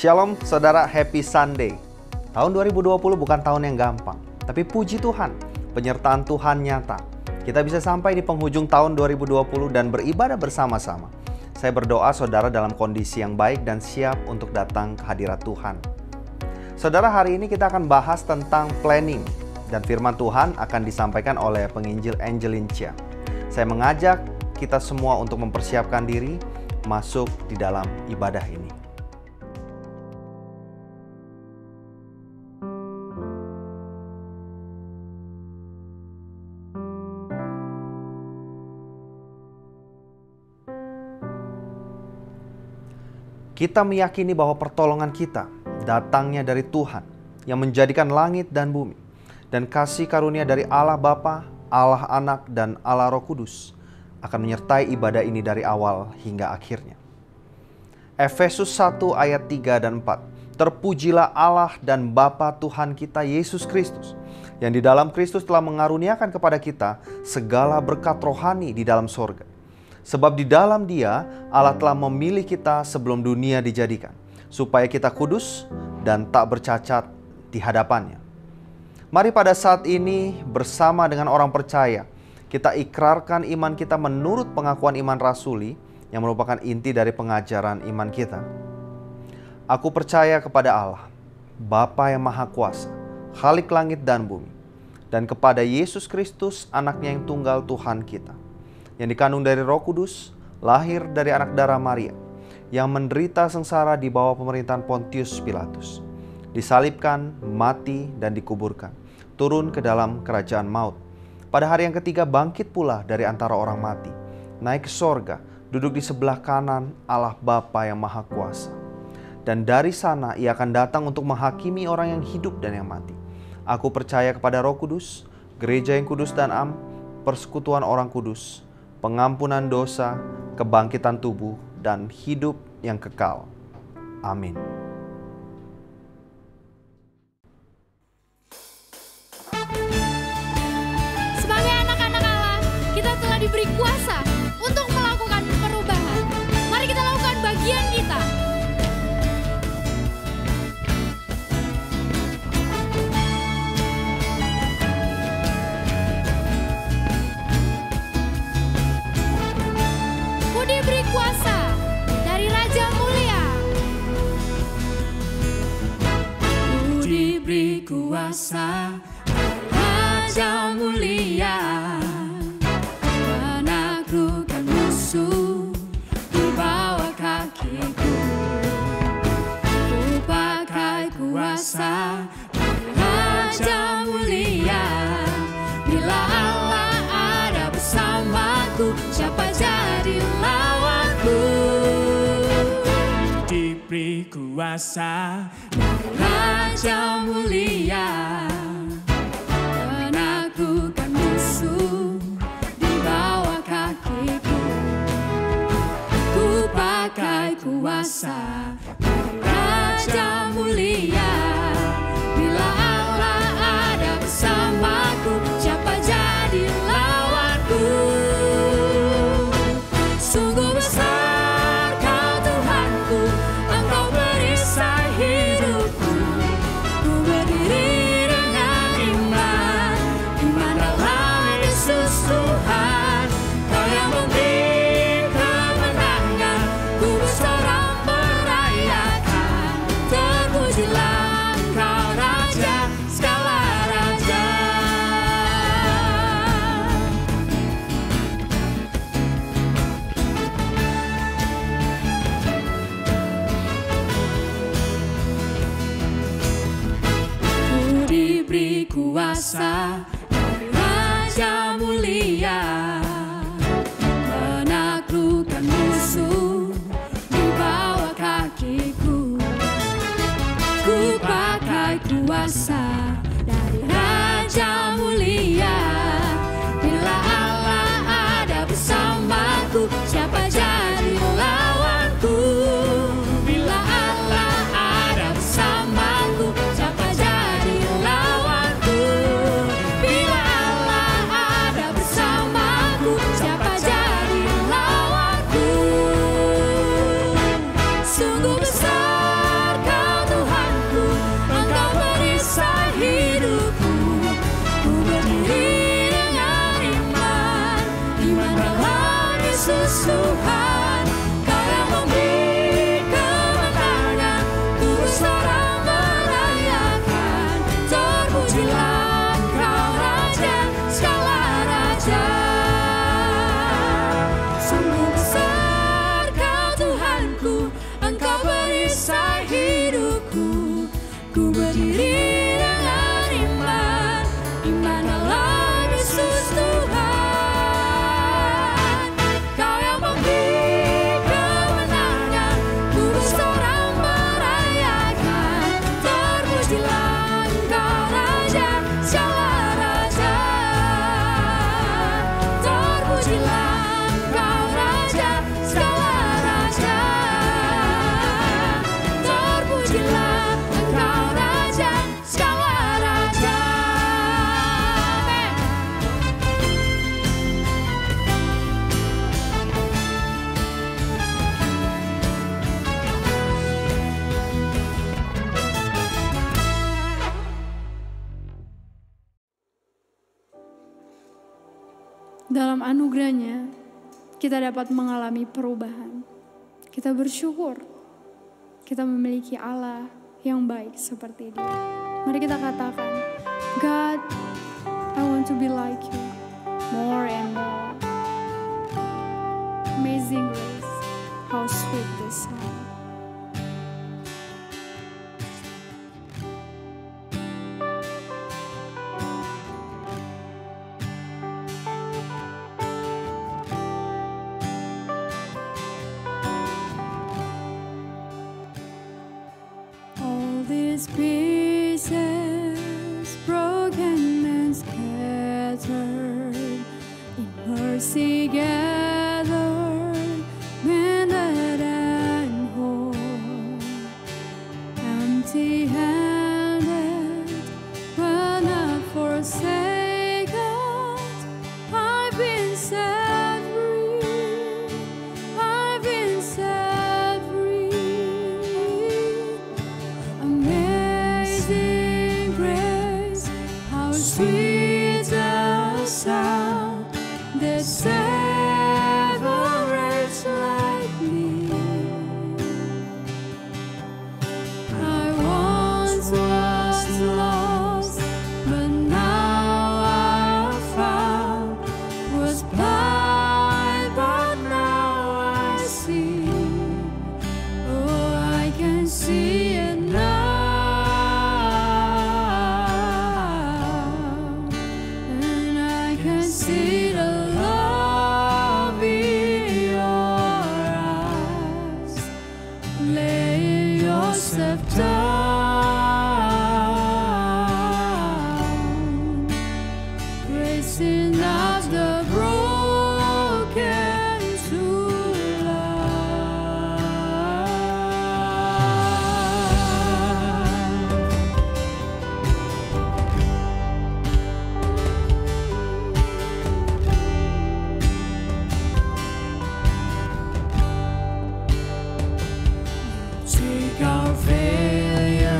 Shalom saudara, happy Sunday. Tahun 2020 bukan tahun yang gampang, tapi puji Tuhan, penyertaan Tuhan nyata. Kita bisa sampai di penghujung tahun 2020 dan beribadah bersama-sama. Saya berdoa saudara dalam kondisi yang baik dan siap untuk datang ke hadirat Tuhan. Saudara, hari ini kita akan bahas tentang planning, dan firman Tuhan akan disampaikan oleh penginjil Angelin Chia. Saya mengajak kita semua untuk mempersiapkan diri masuk di dalam ibadah ini. Kita meyakini bahwa pertolongan kita datangnya dari Tuhan yang menjadikan langit dan bumi, dan kasih karunia dari Allah Bapa, Allah Anak, dan Allah Roh Kudus akan menyertai ibadah ini dari awal hingga akhirnya. Efesus 1 ayat 3 dan 4. Terpujilah Allah dan Bapa Tuhan kita Yesus Kristus, yang di dalam Kristus telah mengaruniakan kepada kita segala berkat rohani di dalam sorga. Sebab di dalam Dia Allah telah memilih kita sebelum dunia dijadikan, supaya kita kudus dan tak bercacat di hadapannya. Mari pada saat ini bersama dengan orang percaya, kita ikrarkan iman kita menurut pengakuan iman rasuli yang merupakan inti dari pengajaran iman kita. Aku percaya kepada Allah, Bapa yang Maha Kuasa, Khalik langit dan bumi, dan kepada Yesus Kristus, Anaknya yang tunggal Tuhan kita, yang dikandung dari Roh Kudus, lahir dari anak darah Maria, yang menderita sengsara di bawah pemerintahan Pontius Pilatus, disalibkan, mati, dan dikuburkan, turun ke dalam kerajaan maut. Pada hari yang ketiga bangkit pula dari antara orang mati, naik ke sorga, duduk di sebelah kanan Allah Bapa yang Maha Kuasa. Dan dari sana Ia akan datang untuk menghakimi orang yang hidup dan yang mati. Aku percaya kepada Roh Kudus, gereja yang kudus dan am, persekutuan orang kudus, pengampunan dosa, kebangkitan tubuh, dan hidup yang kekal. Amin. Sebagai anak-anak Allah, kita telah diberi kuasa untuk melakukan perubahan. Mari kita lakukan bagian kita. Diberi kuasa dari Raja Mulia. Ku diberi kuasa dari Raja Mulia, menaklukkan musuh di bawah kakiku. Ku pakai kuasa dari Raja Mulia. Bila Allah ada bersamaku, siapa jadi lawanku? Diberi kuasa dari Raja Mulia, menaklukkan musuh di bawah kakiku. Ku pakai kuasa dari Raja Mulia. Bila Allah ada bersamaku, siapa jadi lawanku? Sungguh besar Kau Tuhanku, Engkau perisai hidupku. Ku berdiri dengan iman, iman dalam Yesus Tuhan. Kau yang memberi kemenangan, ku bersorak merayakan. Terpujilah Engkau Raja segala raja. Ku diberi kuasa dari Raja Mulia, menaklukkan musuh di bawah kakiku. Ku pakai kuasa dari Raja Mulia. Bila Allah ada bersamaku, siapa jadi lawanku? Bila Allah ada bersamaku, siapa jadi lawanku? Bila Allah ada bersamaku, dalam anugerahnya kita dapat mengalami perubahan. Kita bersyukur kita memiliki Allah yang baik seperti Dia. Mari kita katakan, God, I want to be like you more and more. Amazing grace, how sweet the sound. All these pieces broken and scattered, in mercy gathered, mended and whole, empty-handed but not forsaken. I've been set free, I've been set free. Amazing grace, how sweet the sound that saved a wretch like me. I once was lost, but now I'm found. Was blind, but now I see. Oh, I can see it now. And I can see the love in your eyes. Lay yourself down, raising up the broken to take our failure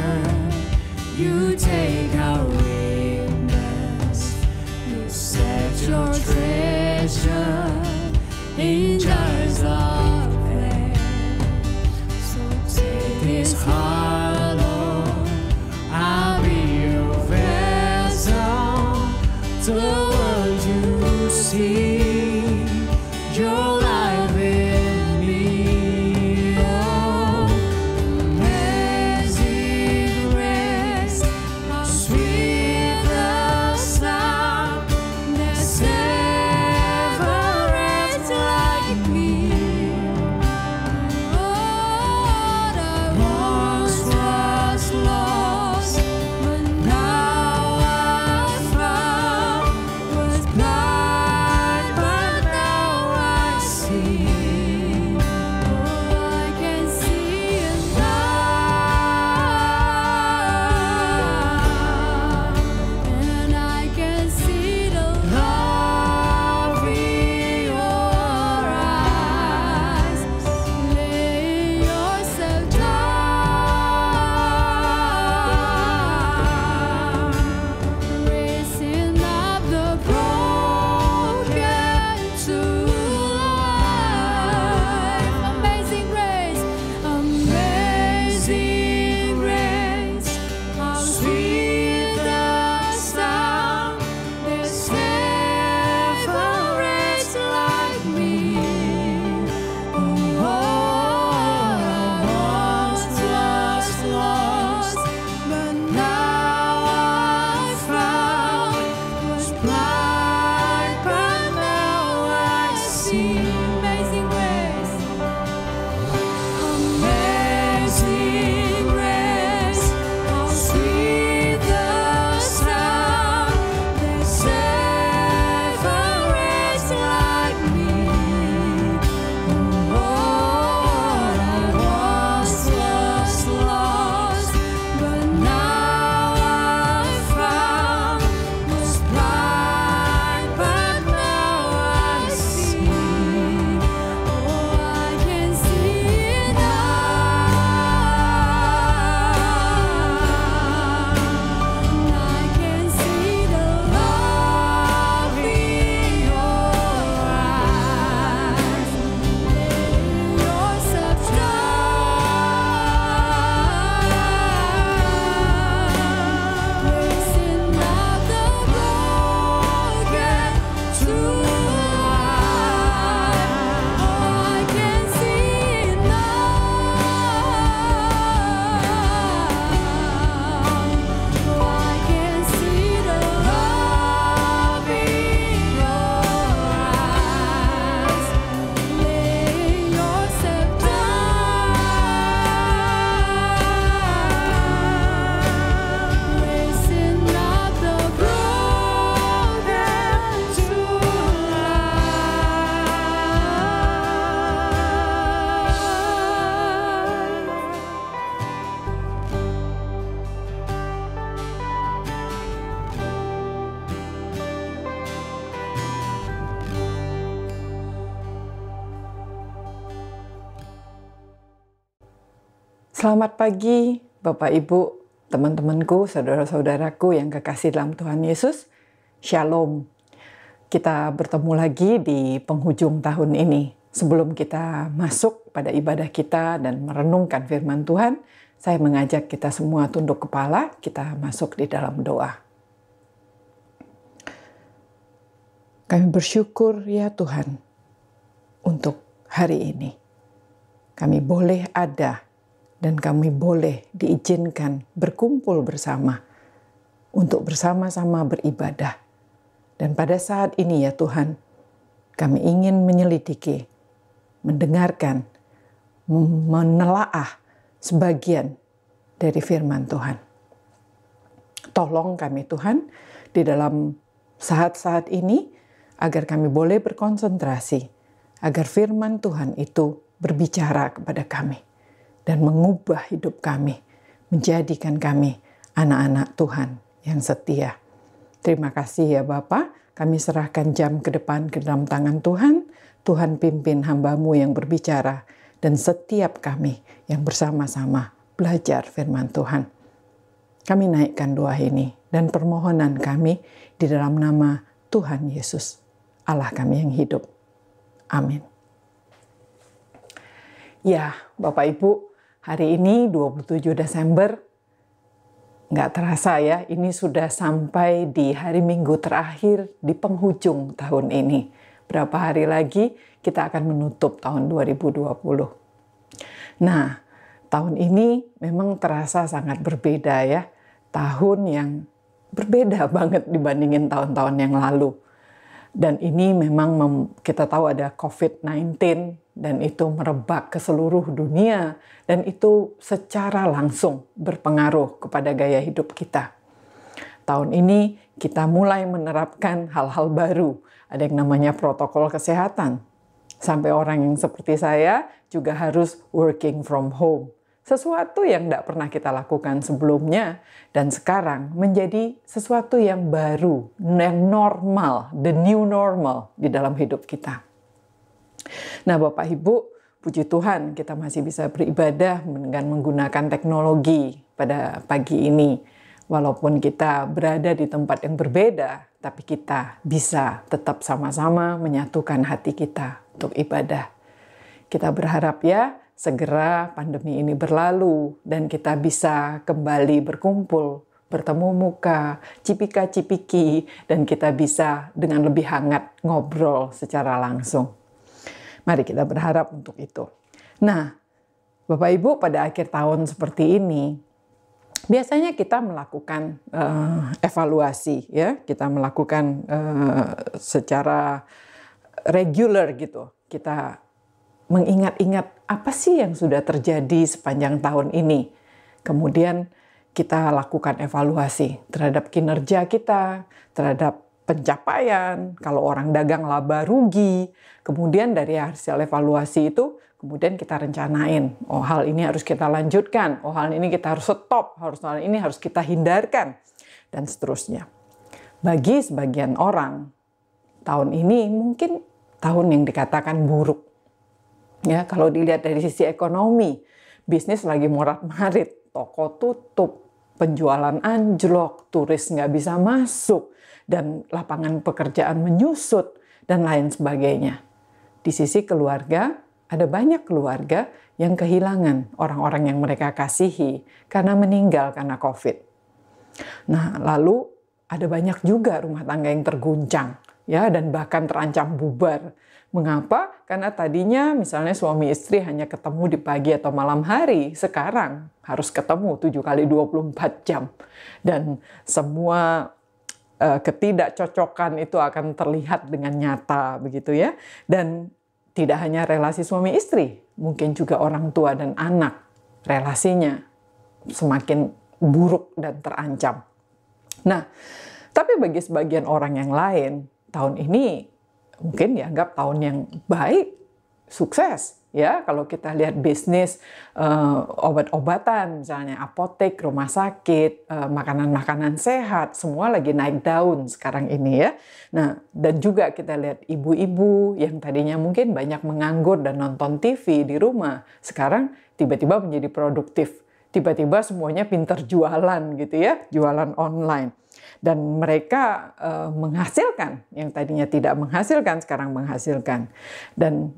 Selamat pagi Bapak Ibu, teman-temanku, saudara-saudaraku yang kekasih dalam Tuhan Yesus. Shalom. Kita bertemu lagi di penghujung tahun ini. Sebelum kita masuk pada ibadah kita dan merenungkan firman Tuhan, saya mengajak kita semua tunduk kepala, kita masuk di dalam doa. Kami bersyukur ya Tuhan untuk hari ini. Kami boleh ada dan kami boleh diizinkan berkumpul bersama untuk bersama-sama beribadah. Dan pada saat ini ya Tuhan, kami ingin menyelidiki, mendengarkan, menelaah sebagian dari firman Tuhan. Tolong kami Tuhan di dalam saat-saat ini agar kami boleh berkonsentrasi, agar firman Tuhan itu berbicara kepada kami dan mengubah hidup kami, menjadikan kami anak-anak Tuhan yang setia. Terima kasih ya Bapa, kami serahkan jam ke depan ke dalam tangan Tuhan. Tuhan pimpin hamba-Mu yang berbicara dan setiap kami yang bersama-sama belajar firman Tuhan. Kami naikkan doa ini dan permohonan kami di dalam nama Tuhan Yesus, Allah kami yang hidup. Amin. Ya, Bapak Ibu, hari ini 27 Desember, nggak terasa ya, ini sudah sampai di hari Minggu terakhir di penghujung tahun ini. Berapa hari lagi kita akan menutup tahun 2020. Nah, tahun ini memang terasa sangat berbeda ya. Tahun yang berbeda banget dibandingin tahun-tahun yang lalu. Dan ini memang kita tahu ada COVID-19 dan itu merebak ke seluruh dunia dan itu secara langsung berpengaruh kepada gaya hidup kita. Tahun ini kita mulai menerapkan hal-hal baru. Ada yang namanya protokol kesehatan. Sampai orang yang seperti saya juga harus working from home. Sesuatu yang tidak pernah kita lakukan sebelumnya dan sekarang menjadi sesuatu yang baru, yang normal, the new normal di dalam hidup kita. Nah Bapak Ibu, puji Tuhan kita masih bisa beribadah dengan menggunakan teknologi pada pagi ini. Walaupun kita berada di tempat yang berbeda, tapi kita bisa tetap sama-sama menyatukan hati kita untuk ibadah. Kita berharap ya, segera pandemi ini berlalu dan kita bisa kembali berkumpul, bertemu muka, cipika-cipiki, dan kita bisa dengan lebih hangat ngobrol secara langsung. Mari kita berharap untuk itu. Nah, Bapak Ibu, pada akhir tahun seperti ini, biasanya kita melakukan evaluasi, ya, kita melakukan secara regular gitu. Kita mengingat-ingat apa sih yang sudah terjadi sepanjang tahun ini. Kemudian kita lakukan evaluasi terhadap kinerja kita, terhadap pencapaian, kalau orang dagang laba rugi. Kemudian dari hasil evaluasi itu, kemudian kita rencanain, oh hal ini harus kita lanjutkan, oh hal ini kita harus stop, hal ini harus kita hindarkan, dan seterusnya. Bagi sebagian orang, tahun ini mungkin tahun yang dikatakan buruk. Ya, kalau dilihat dari sisi ekonomi, bisnis lagi morat-marit, toko tutup, penjualan anjlok, turis nggak bisa masuk, dan lapangan pekerjaan menyusut, dan lain sebagainya. Di sisi keluarga, ada banyak keluarga yang kehilangan orang-orang yang mereka kasihi karena meninggal karena COVID. Nah, lalu ada banyak juga rumah tangga yang terguncang, ya, dan bahkan terancam bubar. Mengapa? Karena tadinya misalnya suami istri hanya ketemu di pagi atau malam hari, sekarang harus ketemu 7 kali 24 jam. Dan semua ketidakcocokan itu akan terlihat dengan nyata begitu ya. Dan tidak hanya relasi suami istri, mungkin juga orang tua dan anak, relasinya semakin buruk dan terancam. Nah, tapi bagi sebagian orang yang lain, tahun ini mungkin dianggap tahun yang baik, sukses. ya. Kalau kita lihat bisnis obat-obatan, misalnya apotek, rumah sakit, makanan-makanan sehat, semua lagi naik daun sekarang ini ya. Nah, dan juga kita lihat ibu-ibu yang tadinya mungkin banyak menganggur dan nonton TV di rumah, sekarang tiba-tiba menjadi produktif. Tiba-tiba semuanya pintar jualan gitu ya, jualan online. Dan mereka menghasilkan, yang tadinya tidak menghasilkan, sekarang menghasilkan. Dan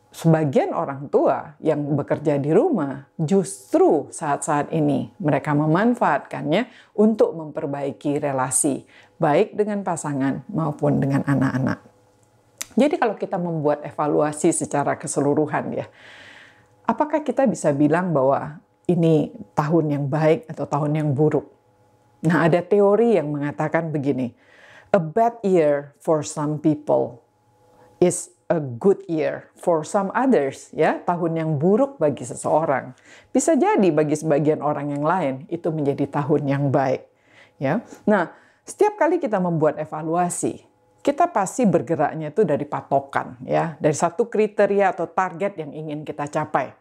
sebagian orang tua yang bekerja di rumah, justru saat-saat ini mereka memanfaatkannya untuk memperbaiki relasi, baik dengan pasangan maupun dengan anak-anak. Jadi kalau kita membuat evaluasi secara keseluruhan ya, apakah kita bisa bilang bahwa ini tahun yang baik atau tahun yang buruk? Nah, ada teori yang mengatakan begini, a bad year for some people is a good year for some others, ya. Tahun yang buruk bagi seseorang bisa jadi bagi sebagian orang yang lain itu menjadi tahun yang baik, ya. Nah, setiap kali kita membuat evaluasi, kita pasti bergeraknya itu dari patokan, ya, dari satu kriteria atau target yang ingin kita capai.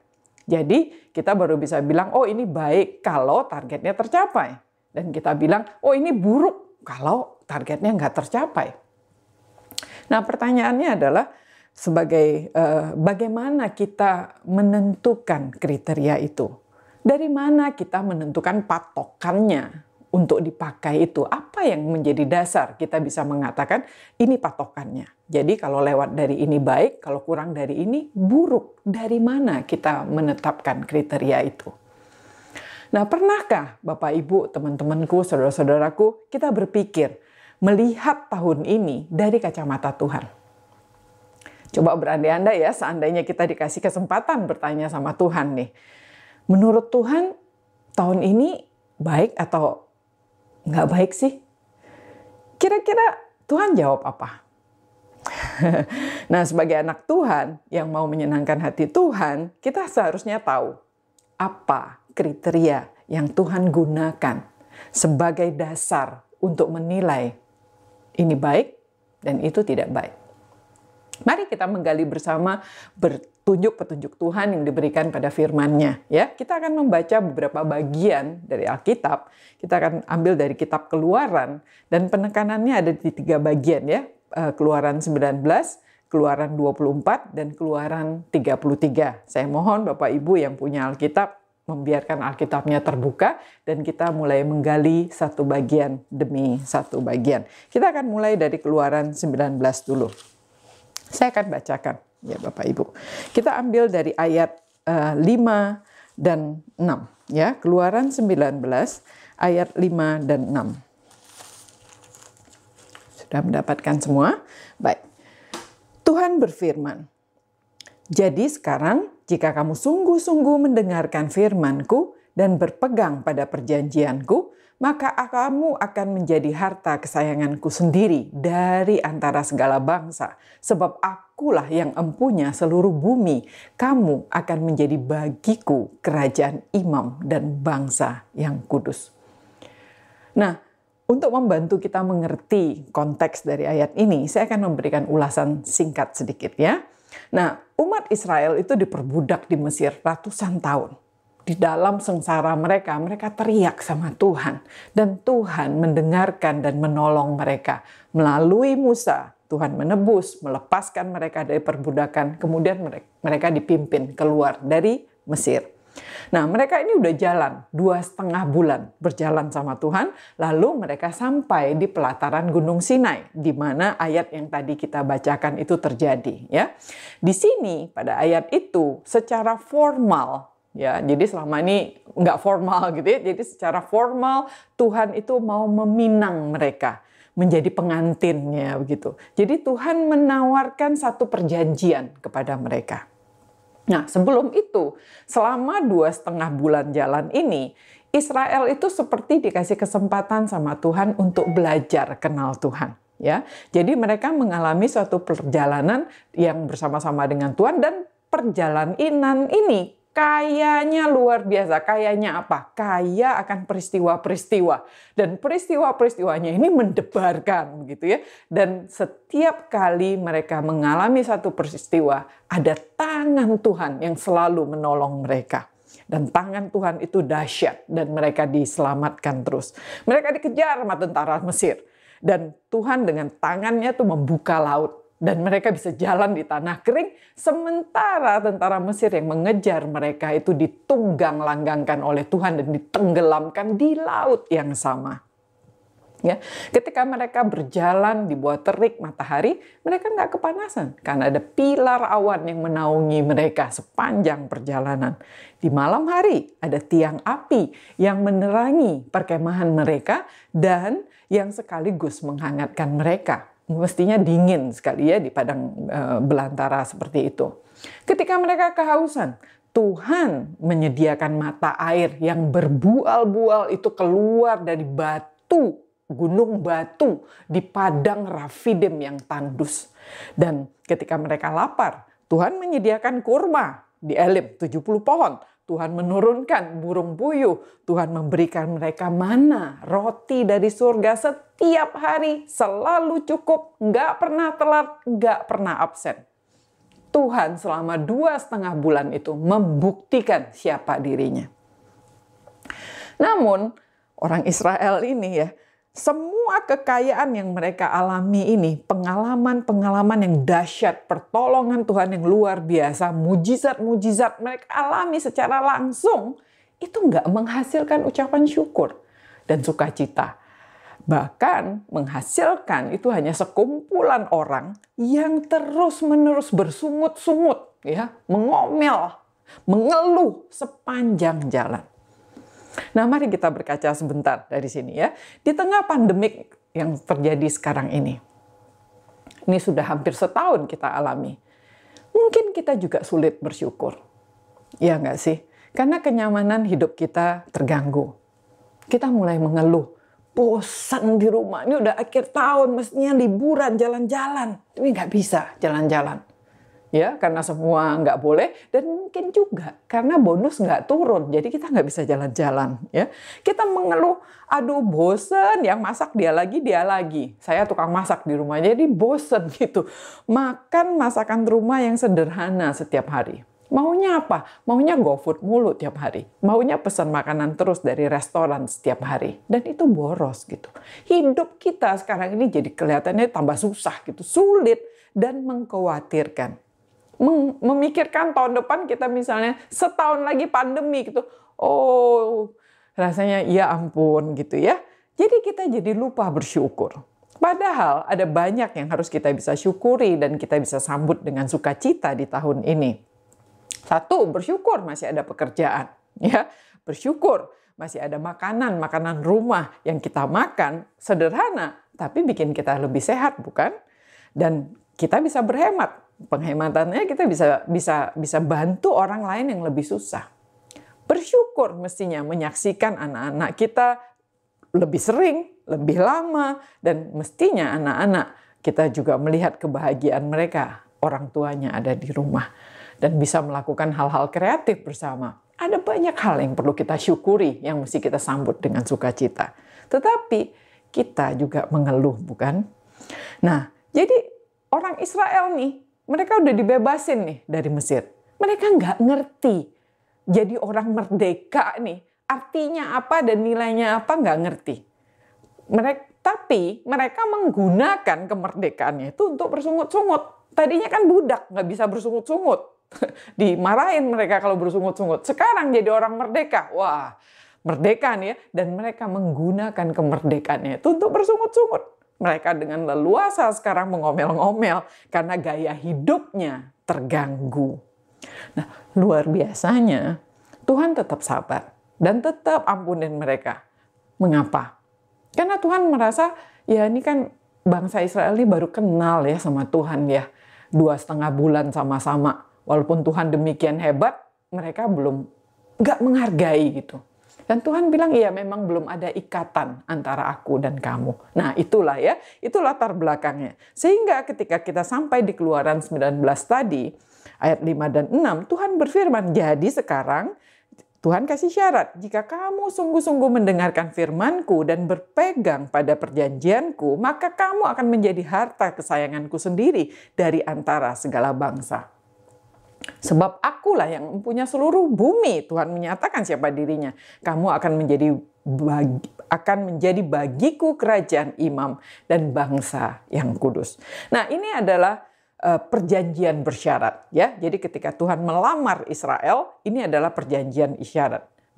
Jadi, kita baru bisa bilang, oh ini baik kalau targetnya tercapai. Dan kita bilang, oh ini buruk kalau targetnya nggak tercapai. Nah, pertanyaannya adalah, bagaimana kita menentukan kriteria itu? Dari mana kita menentukan patokannya untuk dipakai itu? Apa yang menjadi dasar kita bisa mengatakan ini patokannya? Jadi kalau lewat dari ini baik, kalau kurang dari ini buruk. Dari mana kita menetapkan kriteria itu? Nah, pernahkah Bapak Ibu, teman-temanku, saudara-saudaraku, kita berpikir melihat tahun ini dari kacamata Tuhan? Coba berandai-andai ya, seandainya kita dikasih kesempatan bertanya sama Tuhan nih. Menurut Tuhan, tahun ini baik atau nggak baik sih? Kira-kira Tuhan jawab apa? Nah, sebagai anak Tuhan yang mau menyenangkan hati Tuhan, kita seharusnya tahu apa kriteria yang Tuhan gunakan sebagai dasar untuk menilai ini baik dan itu tidak baik. Mari kita menggali bersama petunjuk-petunjuk Tuhan yang diberikan pada firman-Nya. Ya, kita akan membaca beberapa bagian dari Alkitab. Kita akan ambil dari kitab Keluaran dan penekanannya ada di 3 bagian ya. Keluaran 19, Keluaran 24 dan Keluaran 33. Saya mohon Bapak Ibu yang punya Alkitab membiarkan Alkitabnya terbuka dan kita mulai menggali satu bagian demi satu bagian. Kita akan mulai dari Keluaran 19 dulu. Saya akan bacakan ya Bapak Ibu. Kita ambil dari ayat 5 dan 6 ya. Keluaran 19 ayat 5 dan 6. Sudah mendapatkan semua? Baik. Tuhan berfirman, "Jadi sekarang jika kamu sungguh-sungguh mendengarkan firman-Ku dan berpegang pada perjanjian-Ku, maka kamu akan menjadi harta kesayangan-Ku sendiri dari antara segala bangsa. Sebab Akulah yang empunya seluruh bumi. Kamu akan menjadi bagiku kerajaan imam dan bangsa yang kudus." Nah, untuk membantu kita mengerti konteks dari ayat ini, saya akan memberikan ulasan singkat sedikit ya. Nah, umat Israel itu diperbudak di Mesir ratusan tahun. Di dalam sengsara mereka teriak sama Tuhan. Dan Tuhan mendengarkan dan menolong mereka. Melalui Musa, Tuhan menebus, melepaskan mereka dari perbudakan. Kemudian mereka dipimpin keluar dari Mesir. Nah, mereka ini udah jalan 2,5 bulan berjalan sama Tuhan. Lalu mereka sampai di pelataran Gunung Sinai. Di mana ayat yang tadi kita bacakan itu terjadi. Ya. Di sini pada ayat itu secara formal, ya, jadi selama ini nggak formal gitu ya. Jadi secara formal Tuhan itu mau meminang mereka menjadi pengantinnya begitu. Jadi Tuhan menawarkan satu perjanjian kepada mereka. Nah, sebelum itu, selama 2,5 bulan jalan ini, Israel itu seperti dikasih kesempatan sama Tuhan untuk belajar kenal Tuhan. Ya, jadi mereka mengalami suatu perjalanan yang bersama-sama dengan Tuhan dan perjalanan ini Kayanya luar biasa. Kayanya apa? Kaya akan peristiwa-peristiwa. Dan peristiwa-peristiwanya ini mendebarkan begitu ya. Dan setiap kali mereka mengalami satu peristiwa, ada tangan Tuhan yang selalu menolong mereka. Dan tangan Tuhan itu dahsyat dan mereka diselamatkan terus. Mereka dikejar sama tentara Mesir. Dan Tuhan dengan tangannya tuh membuka laut. Dan mereka bisa jalan di tanah kering, sementara tentara Mesir yang mengejar mereka itu ditunggang langgangkan oleh Tuhan dan ditenggelamkan di laut yang sama. Ya, ketika mereka berjalan di bawah terik matahari, mereka nggak kepanasan karena ada pilar awan yang menaungi mereka sepanjang perjalanan. Di malam hari ada tiang api yang menerangi perkemahan mereka dan yang sekaligus menghangatkan mereka. Mestinya dingin sekali ya di padang belantara seperti itu. Ketika mereka kehausan, Tuhan menyediakan mata air yang berbual-bual itu keluar dari batu, gunung batu di padang Rafidim yang tandus. Dan ketika mereka lapar, Tuhan menyediakan kurma di Elim 70 pohon. Tuhan menurunkan burung puyuh. Tuhan memberikan mereka mana, roti dari surga setiap hari, selalu cukup, nggak pernah telat, nggak pernah absen. Tuhan selama 2,5 bulan itu membuktikan siapa dirinya. Namun orang Israel ini ya, semua kekayaan yang mereka alami ini, pengalaman-pengalaman yang dahsyat, pertolongan Tuhan yang luar biasa, mujizat-mujizat mereka alami secara langsung, itu nggak menghasilkan ucapan syukur dan sukacita. Bahkan menghasilkan itu hanya sekumpulan orang yang terus-menerus bersungut-sungut, ya, mengomel, mengeluh sepanjang jalan. Nah, mari kita berkaca sebentar dari sini ya. Di tengah pandemik yang terjadi sekarang ini sudah hampir setahun kita alami. Mungkin kita juga sulit bersyukur. Ya nggak sih? Karena kenyamanan hidup kita terganggu. Kita mulai mengeluh. Bosan di rumah, ini udah akhir tahun, mestinya liburan, jalan-jalan. Tapi nggak bisa jalan-jalan. Ya, karena semua nggak boleh, dan mungkin juga karena bonus nggak turun, jadi kita nggak bisa jalan-jalan. Ya, kita mengeluh, aduh bosen, yang masak dia lagi. Saya tukang masak di rumah, jadi bosen gitu. Makan masakan rumah yang sederhana setiap hari. Maunya apa? Maunya GoFood mulu tiap hari. Maunya pesan makanan terus dari restoran setiap hari. Dan itu boros gitu. Hidup kita sekarang ini jadi kelihatannya tambah susah gitu, sulit dan mengkhawatirkan. Memikirkan tahun depan kita misalnya setahun lagi pandemi gitu. Oh, rasanya ya ampun gitu ya. Jadi kita jadi lupa bersyukur. Padahal ada banyak yang harus kita bisa syukuri dan kita bisa sambut dengan sukacita di tahun ini. Satu, bersyukur masih ada pekerjaan. Ya, bersyukur masih ada makanan rumah yang kita makan sederhana tapi bikin kita lebih sehat, bukan? Dan kita bisa berhemat. Penghematannya kita bisa bantu orang lain yang lebih susah. Bersyukur mestinya menyaksikan anak-anak kita lebih sering, lebih lama, dan mestinya anak-anak kita juga melihat kebahagiaan mereka, orang tuanya ada di rumah, dan bisa melakukan hal-hal kreatif bersama. Ada banyak hal yang perlu kita syukuri, yang mesti kita sambut dengan sukacita. Tetapi kita juga mengeluh, bukan? Nah, jadi orang Israel nih, mereka udah dibebasin nih dari Mesir. Mereka nggak ngerti. Jadi orang merdeka nih, artinya apa dan nilainya apa nggak ngerti. Tapi mereka menggunakan kemerdekaannya itu untuk bersungut-sungut. Tadinya kan budak, nggak bisa bersungut-sungut. Dimarahin mereka kalau bersungut-sungut. Sekarang jadi orang merdeka. Wah, merdeka nih ya. Dan mereka menggunakan kemerdekaannya itu untuk bersungut-sungut. Mereka dengan leluasa sekarang mengomel-ngomel karena gaya hidupnya terganggu. Nah, luar biasanya Tuhan tetap sabar dan tetap ampunin mereka. Mengapa? Karena Tuhan merasa ya ini kan bangsa Israel ini baru kenal ya sama Tuhan ya. 2,5 bulan sama-sama. Walaupun Tuhan demikian hebat, mereka belum nggak menghargai gitu. Dan Tuhan bilang, iya memang belum ada ikatan antara aku dan kamu. Nah itulah ya, itu latar belakangnya. Sehingga ketika kita sampai di Keluaran 19 tadi, Ayat 5 dan 6 Tuhan berfirman, jadi sekarang Tuhan kasih syarat, jika kamu sungguh-sungguh mendengarkan firman-Ku dan berpegang pada perjanjian-Ku, maka kamu akan menjadi harta kesayangan-Ku sendiri dari antara segala bangsa. Sebab akulah yang mempunyai seluruh bumi, Tuhan menyatakan siapa dirinya. Kamu akan menjadi bagiku kerajaan imam dan bangsa yang kudus. Nah, ini adalah perjanjian bersyarat, ya. Jadi ketika Tuhan melamar Israel, ini adalah perjanjian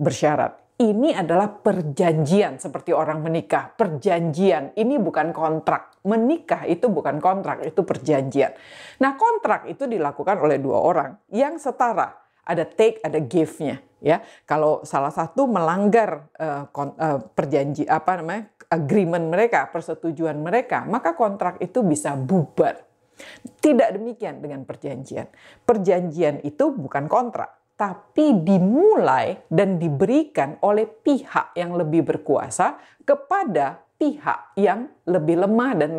bersyarat. Ini adalah perjanjian seperti orang menikah. Perjanjian, ini bukan kontrak. Menikah itu bukan kontrak, itu perjanjian. Nah, kontrak itu dilakukan oleh dua orang yang setara. Ada take, ada give-nya, ya. Kalau salah satu melanggar agreement mereka, persetujuan mereka, maka kontrak itu bisa bubar. Tidak demikian dengan perjanjian. Perjanjian itu bukan kontrak, tapi dimulai dan diberikan oleh pihak yang lebih berkuasa kepada pihak yang lebih lemah dan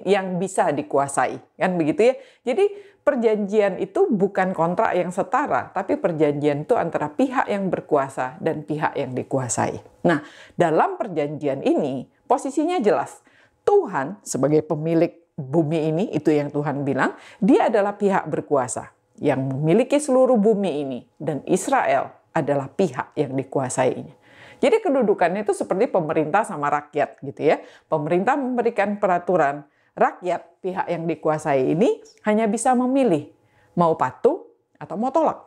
yang bisa dikuasai. Kan begitu ya. Jadi perjanjian itu bukan kontrak yang setara, tapi perjanjian itu antara pihak yang berkuasa dan pihak yang dikuasai. Nah, dalam perjanjian ini posisinya jelas. Tuhan sebagai pemilik bumi ini, itu yang Tuhan bilang, dia adalah pihak berkuasa yang memiliki seluruh bumi ini, dan Israel adalah pihak yang dikuasainya. Jadi kedudukannya itu seperti pemerintah sama rakyat gitu ya. Pemerintah memberikan peraturan, rakyat, pihak yang dikuasai ini hanya bisa memilih mau patuh atau mau tolak.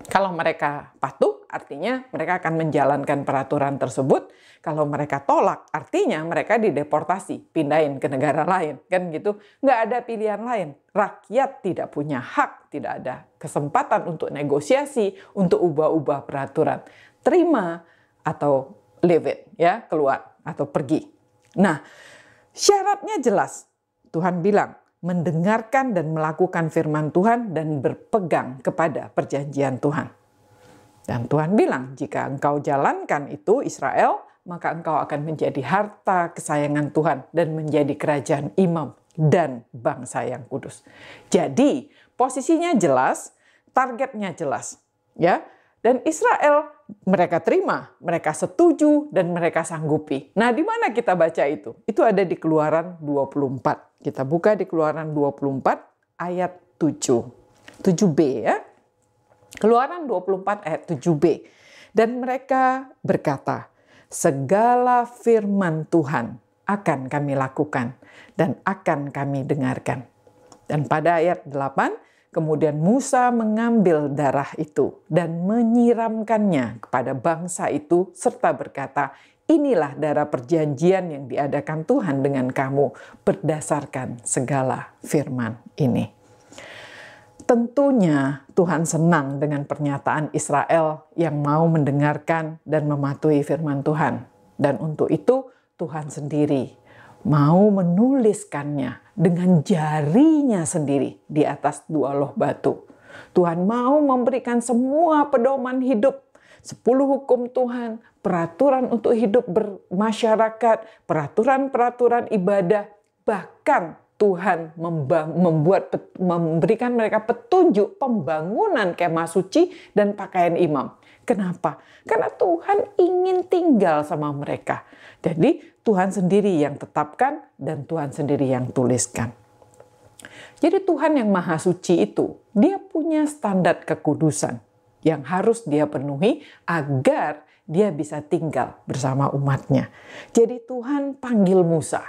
Kalau mereka patuh, artinya mereka akan menjalankan peraturan tersebut. Kalau mereka tolak, artinya mereka dideportasi, pindahin ke negara lain, kan gitu. Nggak ada pilihan lain. Rakyat tidak punya hak, tidak ada kesempatan untuk negosiasi, untuk ubah-ubah peraturan. Terima atau leave it, ya, keluar atau pergi. Nah, syaratnya jelas. Tuhan bilang, mendengarkan dan melakukan firman Tuhan dan berpegang kepada perjanjian Tuhan. Dan Tuhan bilang, jika engkau jalankan itu Israel, maka engkau akan menjadi harta kesayangan Tuhan dan menjadi kerajaan imam dan bangsa yang kudus. Jadi, posisinya jelas, targetnya jelas, ya. Dan Israel mereka terima, mereka setuju dan mereka sanggupi. Nah, di mana kita baca itu? Itu ada di Keluaran 24. Kita buka di Keluaran 24 ayat 7. 7b ya. Keluaran 24 ayat 7b. Dan mereka berkata, segala firman Tuhan akan kami lakukan dan akan kami dengarkan. Dan pada ayat 8, kemudian Musa mengambil darah itu dan menyiramkannya kepada bangsa itu serta berkata, inilah darah perjanjian yang diadakan Tuhan dengan kamu berdasarkan segala firman ini. Tentunya Tuhan senang dengan pernyataan Israel yang mau mendengarkan dan mematuhi firman Tuhan. Dan untuk itu Tuhan sendiri mau menuliskannya dengan jarinya sendiri di atas dua loh batu. Tuhan mau memberikan semua pedoman hidup, 10 hukum Tuhan, peraturan untuk hidup bermasyarakat, peraturan-peraturan ibadah, bahkan Tuhan memberikan mereka petunjuk pembangunan kemah suci dan pakaian imam. Kenapa? Karena Tuhan ingin tinggal sama mereka. Jadi Tuhan sendiri yang tetapkan dan Tuhan sendiri yang tuliskan. Jadi Tuhan yang Maha Suci itu, dia punya standar kekudusan yang harus dia penuhi agar dia bisa tinggal bersama umatnya. Jadi Tuhan panggil Musa,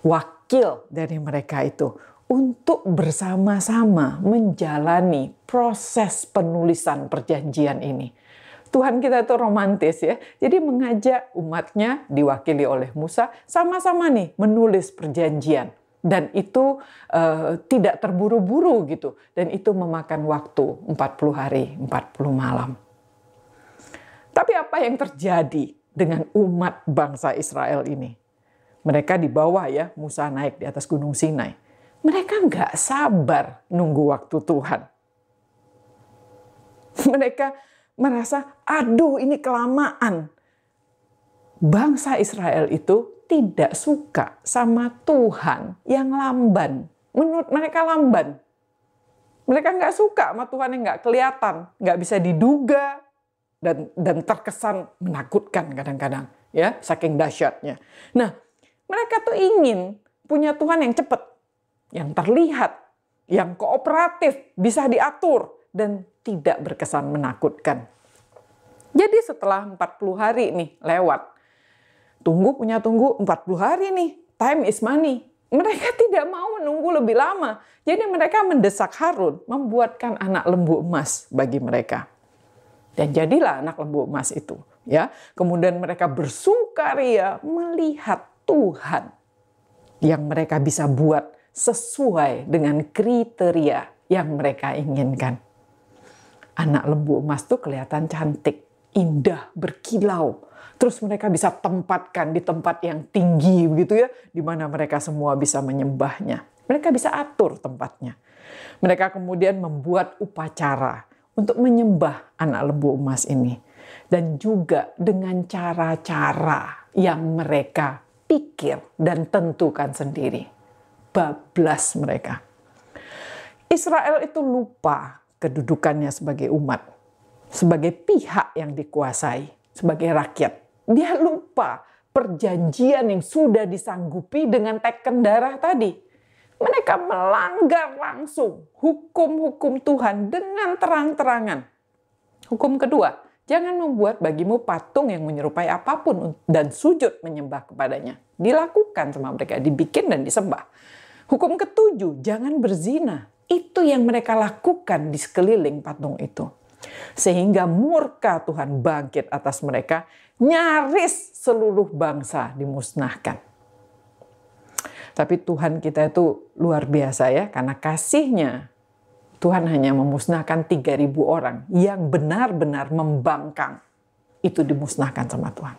wakil dari mereka itu, untuk bersama-sama menjalani proses penulisan perjanjian ini. Tuhan kita itu romantis ya. Jadi mengajak umatnya diwakili oleh Musa sama-sama nih menulis perjanjian. Dan itu tidak terburu-buru gitu. Dan itu memakan waktu 40 hari, 40 malam. Tapi apa yang terjadi dengan umat bangsa Israel ini? Mereka di bawah ya, Musa naik di atas Gunung Sinai. Mereka nggak sabar nunggu waktu Tuhan. Mereka merasa, aduh ini kelamaan. Bangsa Israel itu tidak suka sama Tuhan yang lamban. Menurut mereka lamban. Mereka nggak suka sama Tuhan yang nggak kelihatan, nggak bisa diduga, dan terkesan menakutkan kadang-kadang, ya, saking dahsyatnya. Nah, mereka tuh ingin punya Tuhan yang cepat, yang terlihat, yang kooperatif, bisa diatur, dan tidak berkesan menakutkan. Jadi setelah 40 hari nih lewat, tunggu 40 hari nih, time is money. Mereka tidak mau menunggu lebih lama. Jadi mereka mendesak Harun membuatkan anak lembu emas bagi mereka. Dan jadilah anak lembu emas itu, ya. Kemudian mereka bersukaria melihat Tuhan yang mereka bisa buat sesuai dengan kriteria yang mereka inginkan. Anak lembu emas tuh kelihatan cantik, indah, berkilau. Terus mereka bisa tempatkan di tempat yang tinggi begitu ya, di mana mereka semua bisa menyembahnya. Mereka bisa atur tempatnya. Mereka kemudian membuat upacara untuk menyembah anak lembu emas ini. Dan juga dengan cara-cara yang mereka pikir dan tentukan sendiri. Bablas mereka. Israel itu lupa kedudukannya sebagai umat, sebagai pihak yang dikuasai, sebagai rakyat. Dia lupa perjanjian yang sudah disanggupi dengan teken darah tadi. Mereka melanggar langsung hukum-hukum Tuhan dengan terang-terangan. Hukum kedua, jangan membuat bagimu patung yang menyerupai apapun dan sujud menyembah kepadanya. Dilakukan sama mereka, dibikin dan disembah. Hukum ketujuh, jangan berzina. Itu yang mereka lakukan di sekeliling patung itu. Sehingga murka Tuhan bangkit atas mereka, nyaris seluruh bangsa dimusnahkan. Tapi Tuhan kita itu luar biasa ya, karena kasihnya Tuhan hanya memusnahkan 3.000 orang yang benar-benar membangkang. Itu dimusnahkan sama Tuhan.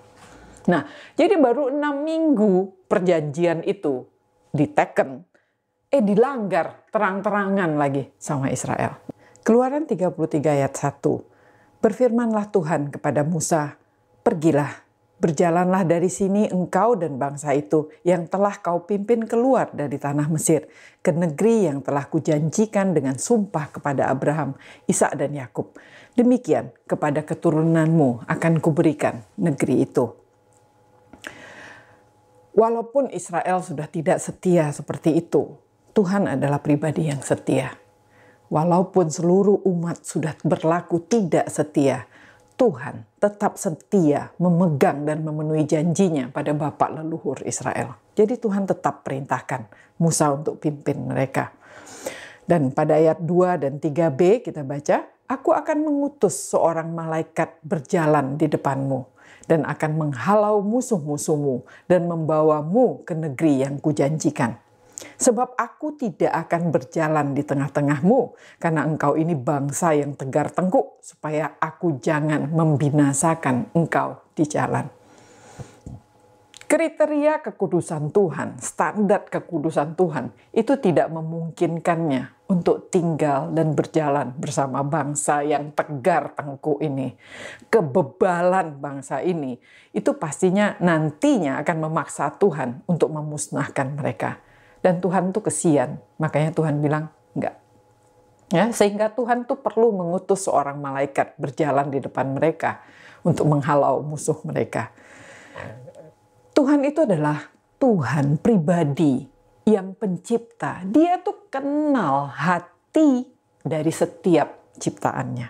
Nah, jadi baru 6 minggu perjanjian itu diteken, dilanggar terang-terangan lagi sama Israel. Keluaran 33 ayat 1. Berfirmanlah Tuhan kepada Musa, pergilah, berjalanlah dari sini engkau dan bangsa itu yang telah kau pimpin keluar dari tanah Mesir ke negeri yang telah kujanjikan dengan sumpah kepada Abraham, Ishak dan Yakub. Demikian kepada keturunanmu akan kuberikan negeri itu. Walaupun Israel sudah tidak setia seperti itu, Tuhan adalah pribadi yang setia. Walaupun seluruh umat sudah berlaku tidak setia, Tuhan tetap setia memegang dan memenuhi janjinya pada bapak leluhur Israel. Jadi Tuhan tetap perintahkan Musa untuk pimpin mereka. Dan pada ayat 2 dan 3b kita baca, aku akan mengutus seorang malaikat berjalan di depanmu dan akan menghalau musuh-musuhmu dan membawamu ke negeri yang kujanjikan. Sebab aku tidak akan berjalan di tengah-tengahmu, karena engkau ini bangsa yang tegar tengkuk, supaya aku jangan membinasakan engkau di jalan. Kriteria kekudusan Tuhan, standar kekudusan Tuhan, itu tidak memungkinkannya untuk tinggal dan berjalan bersama bangsa yang tegar tengkuk ini. Kebebalan bangsa ini, itu pastinya nantinya akan memaksa Tuhan untuk memusnahkan mereka. Dan Tuhan tuh kesian, makanya Tuhan bilang enggak. Ya, sehingga Tuhan tuh perlu mengutus seorang malaikat berjalan di depan mereka untuk menghalau musuh mereka. Tuhan itu adalah Tuhan pribadi yang pencipta. Dia tuh kenal hati dari setiap ciptaannya.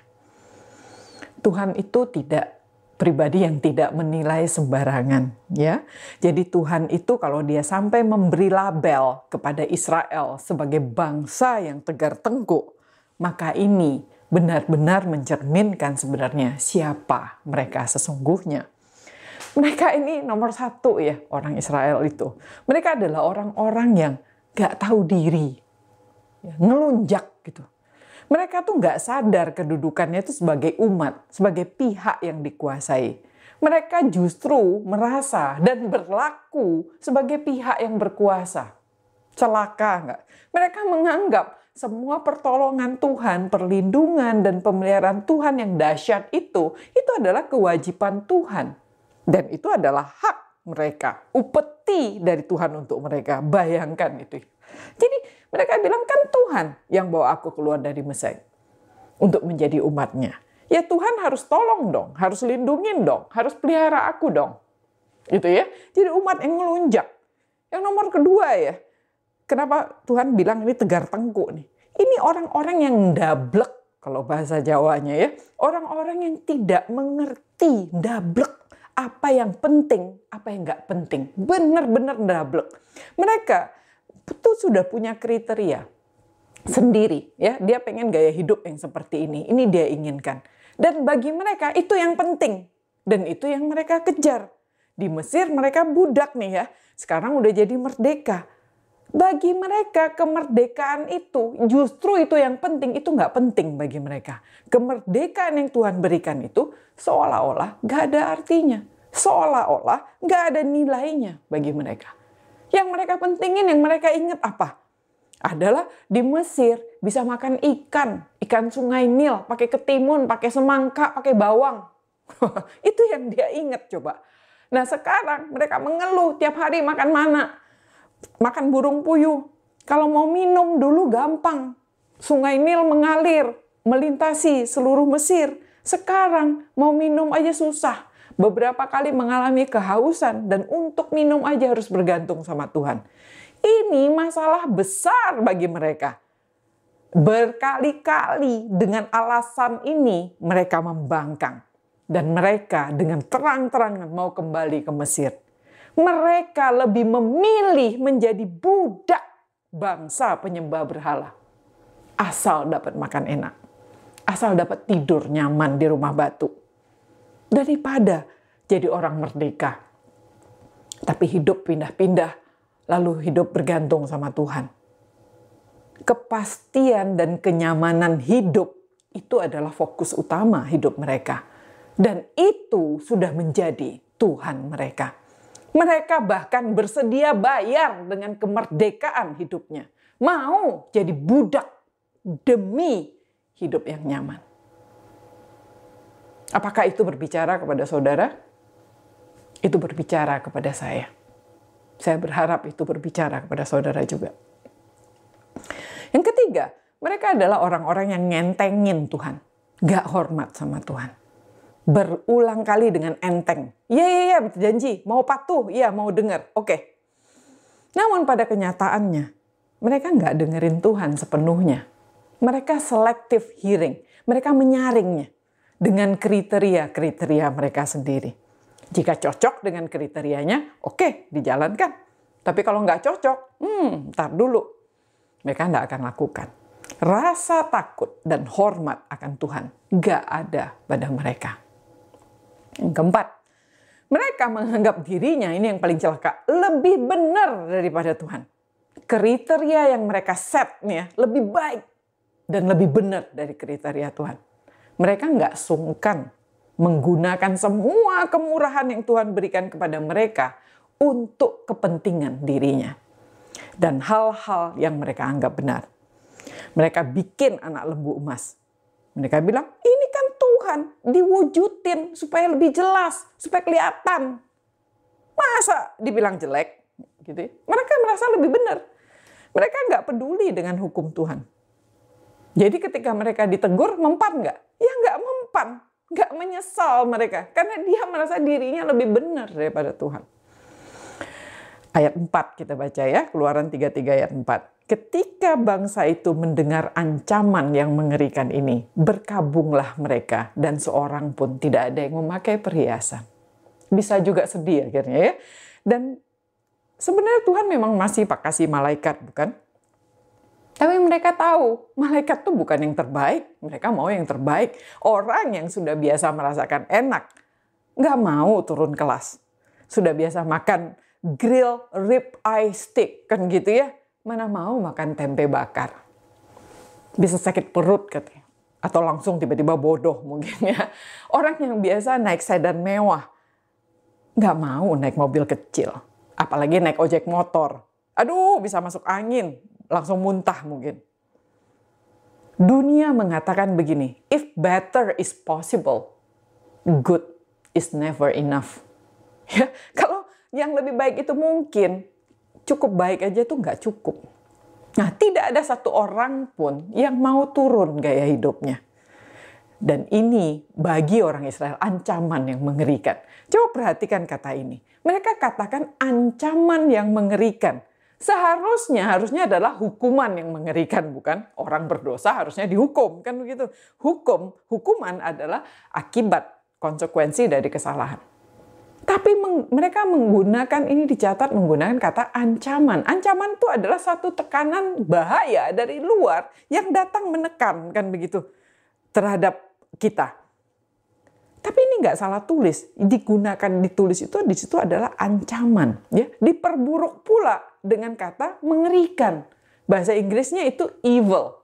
Tuhan itu tidak pribadi yang tidak menilai sembarangan, ya. Jadi Tuhan itu kalau dia sampai memberi label kepada Israel sebagai bangsa yang tegar tengkuk, maka ini benar-benar mencerminkan sebenarnya siapa mereka sesungguhnya. Mereka ini nomor satu ya, orang Israel itu. Mereka adalah orang-orang yang gak tahu diri, ya, ngelunjak gitu. Mereka tuh nggak sadar kedudukannya itu sebagai umat, sebagai pihak yang dikuasai. Mereka justru merasa dan berlaku sebagai pihak yang berkuasa. Celaka nggak? Mereka menganggap semua pertolongan Tuhan, perlindungan dan pemeliharaan Tuhan yang dahsyat itu adalah kewajiban Tuhan. Dan itu adalah hak mereka, upeti pasti dari Tuhan untuk mereka. Bayangkan itu. Jadi mereka bilang, kan Tuhan yang bawa aku keluar dari Mesir untuk menjadi umatnya. Ya Tuhan harus tolong dong, harus lindungin dong, harus pelihara aku dong. Gitu ya. Jadi umat yang ngelunjak. Yang nomor kedua ya, kenapa Tuhan bilang ini tegar tengkuk nih? Ini orang-orang yang dablek, kalau bahasa Jawanya ya. Orang-orang yang tidak mengerti, dablek. Apa yang penting, apa yang nggak penting. Benar-benar dablek. Mereka itu sudah punya kriteria sendiri. Ya, dia pengen gaya hidup yang seperti ini. Ini dia inginkan. Dan bagi mereka itu yang penting. Dan itu yang mereka kejar. Di Mesir mereka budak nih ya. Sekarang udah jadi merdeka. Bagi mereka kemerdekaan itu, justru itu yang penting, itu nggak penting bagi mereka. Kemerdekaan yang Tuhan berikan itu seolah-olah nggak ada artinya. Seolah-olah nggak ada nilainya bagi mereka. Yang mereka pentingin, yang mereka ingat apa? Adalah di Mesir bisa makan ikan sungai Nil, pakai ketimun, pakai semangka, pakai bawang. Itu yang dia ingat coba. Nah sekarang mereka mengeluh tiap hari makan mana? Makan burung puyuh. Kalau mau minum dulu gampang. Sungai Nil mengalir, melintasi seluruh Mesir. Sekarang mau minum aja susah. Beberapa kali mengalami kehausan dan untuk minum aja harus bergantung sama Tuhan. Ini masalah besar bagi mereka. Berkali-kali dengan alasan ini mereka membangkang. Dan mereka dengan terang-terangan mau kembali ke Mesir. Mereka lebih memilih menjadi budak bangsa penyembah berhala. Asal dapat makan enak. Asal dapat tidur nyaman di rumah batu. Daripada jadi orang merdeka. Tapi hidup pindah-pindah. Lalu hidup bergantung sama Tuhan. Kepastian dan kenyamanan hidup itu adalah fokus utama hidup mereka. Dan itu sudah menjadi Tuhan mereka. Mereka bahkan bersedia bayar dengan kemerdekaan hidupnya. Mau jadi budak demi hidup yang nyaman. Apakah itu berbicara kepada saudara? Itu berbicara kepada saya. Saya berharap itu berbicara kepada saudara juga. Yang ketiga, mereka adalah orang-orang yang ngentengin Tuhan. Gak hormat sama Tuhan. Berulang kali dengan enteng. Ya, janji. Mau patuh, ya mau dengar. Oke. Namun pada kenyataannya, mereka nggak dengerin Tuhan sepenuhnya. Mereka selective hearing. Mereka menyaringnya dengan kriteria-kriteria mereka sendiri. Jika cocok dengan kriterianya, oke, dijalankan. Tapi kalau nggak cocok, ntar dulu. Mereka nggak akan lakukan. Rasa takut dan hormat akan Tuhan nggak ada pada mereka. Yang keempat, mereka menganggap dirinya, ini yang paling celaka, lebih benar daripada Tuhan. Kriteria yang mereka set nih ya, lebih baik dan lebih benar dari kriteria Tuhan. Mereka nggak sungkan menggunakan semua kemurahan yang Tuhan berikan kepada mereka untuk kepentingan dirinya. Dan hal-hal yang mereka anggap benar. Mereka bikin anak lembu emas. Mereka bilang, ini kan Tuhan diwujudin supaya lebih jelas, supaya kelihatan. Masa dibilang jelek? Gitu. Mereka merasa lebih benar. Mereka nggak peduli dengan hukum Tuhan. Jadi ketika mereka ditegur, mempan nggak? Ya nggak mempan. Nggak menyesal mereka. Karena dia merasa dirinya lebih benar daripada Tuhan. Ayat 4 kita baca ya, Keluaran 33 ayat 4. Ketika bangsa itu mendengar ancaman yang mengerikan ini, berkabunglah mereka dan seorang pun tidak ada yang memakai perhiasan. Bisa juga sedih akhirnya ya. Dan sebenarnya Tuhan memang masih kasih malaikat, bukan? Tapi mereka tahu, malaikat tuh bukan yang terbaik. Mereka mau yang terbaik. Orang yang sudah biasa merasakan enak, nggak mau turun kelas. Sudah biasa makan grill rib eye steak, kan gitu ya. Mana mau makan tempe bakar. Bisa sakit perut katanya. Atau langsung tiba-tiba bodoh mungkin ya. Orang yang biasa naik sedan mewah, nggak mau naik mobil kecil. Apalagi naik ojek motor. Aduh, bisa masuk angin. Langsung muntah mungkin. Dunia mengatakan begini, if better is possible, good is never enough. Ya, yang lebih baik itu mungkin. Cukup baik aja itu nggak cukup. Nah, tidak ada satu orang pun yang mau turun gaya hidupnya. Dan ini bagi orang Israel ancaman yang mengerikan. Coba perhatikan kata ini. Mereka katakan ancaman yang mengerikan. Harusnya adalah hukuman yang mengerikan, bukan? Orang berdosa harusnya dihukum, kan begitu? Hukuman adalah akibat, konsekuensi dari kesalahan. Tapi mereka menggunakan, ini dicatat menggunakan kata ancaman. Ancaman itu adalah satu tekanan bahaya dari luar yang datang menekan, kan begitu, terhadap kita. Tapi ini nggak salah tulis, ditulis itu di situ adalah ancaman, ya. Diperburuk pula dengan kata mengerikan. Bahasa Inggrisnya itu evil.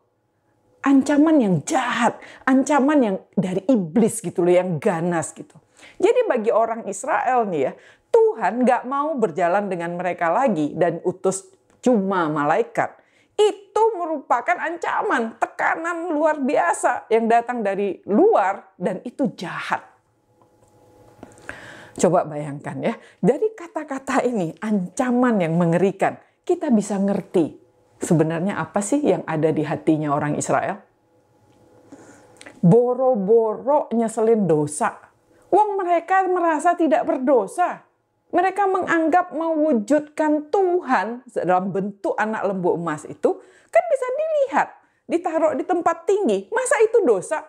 Ancaman yang jahat, ancaman yang dari iblis gitu loh, yang ganas gitu. Jadi bagi orang Israel nih ya, Tuhan nggak mau berjalan dengan mereka lagi dan utus cuma malaikat. Itu merupakan ancaman, tekanan luar biasa yang datang dari luar dan itu jahat. Coba bayangkan ya, dari kata-kata ini ancaman yang mengerikan, kita bisa ngerti sebenarnya apa sih yang ada di hatinya orang Israel? Boro-boro nyeselin dosa. Wong mereka merasa tidak berdosa. Mereka menganggap mewujudkan Tuhan dalam bentuk anak lembu emas itu kan bisa dilihat, ditaruh di tempat tinggi. Masa itu dosa?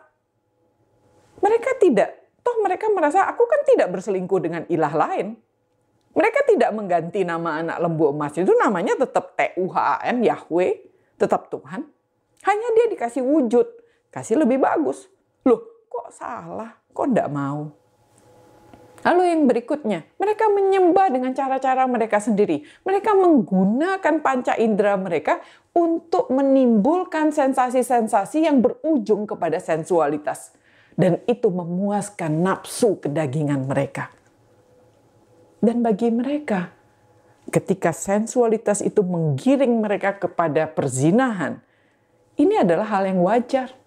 Mereka tidak. Toh mereka merasa aku kan tidak berselingkuh dengan ilah lain. Mereka tidak mengganti nama anak lembu emas itu, namanya tetap Tuhan, Yahweh, tetap Tuhan. Hanya dia dikasih wujud, kasih lebih bagus. Loh, kok salah? Kok enggak mau? Lalu yang berikutnya, mereka menyembah dengan cara-cara mereka sendiri. Mereka menggunakan panca indera mereka untuk menimbulkan sensasi-sensasi yang berujung kepada sensualitas. Dan itu memuaskan nafsu kedagingan mereka. Dan bagi mereka, ketika sensualitas itu menggiring mereka kepada perzinahan, ini adalah hal yang wajar.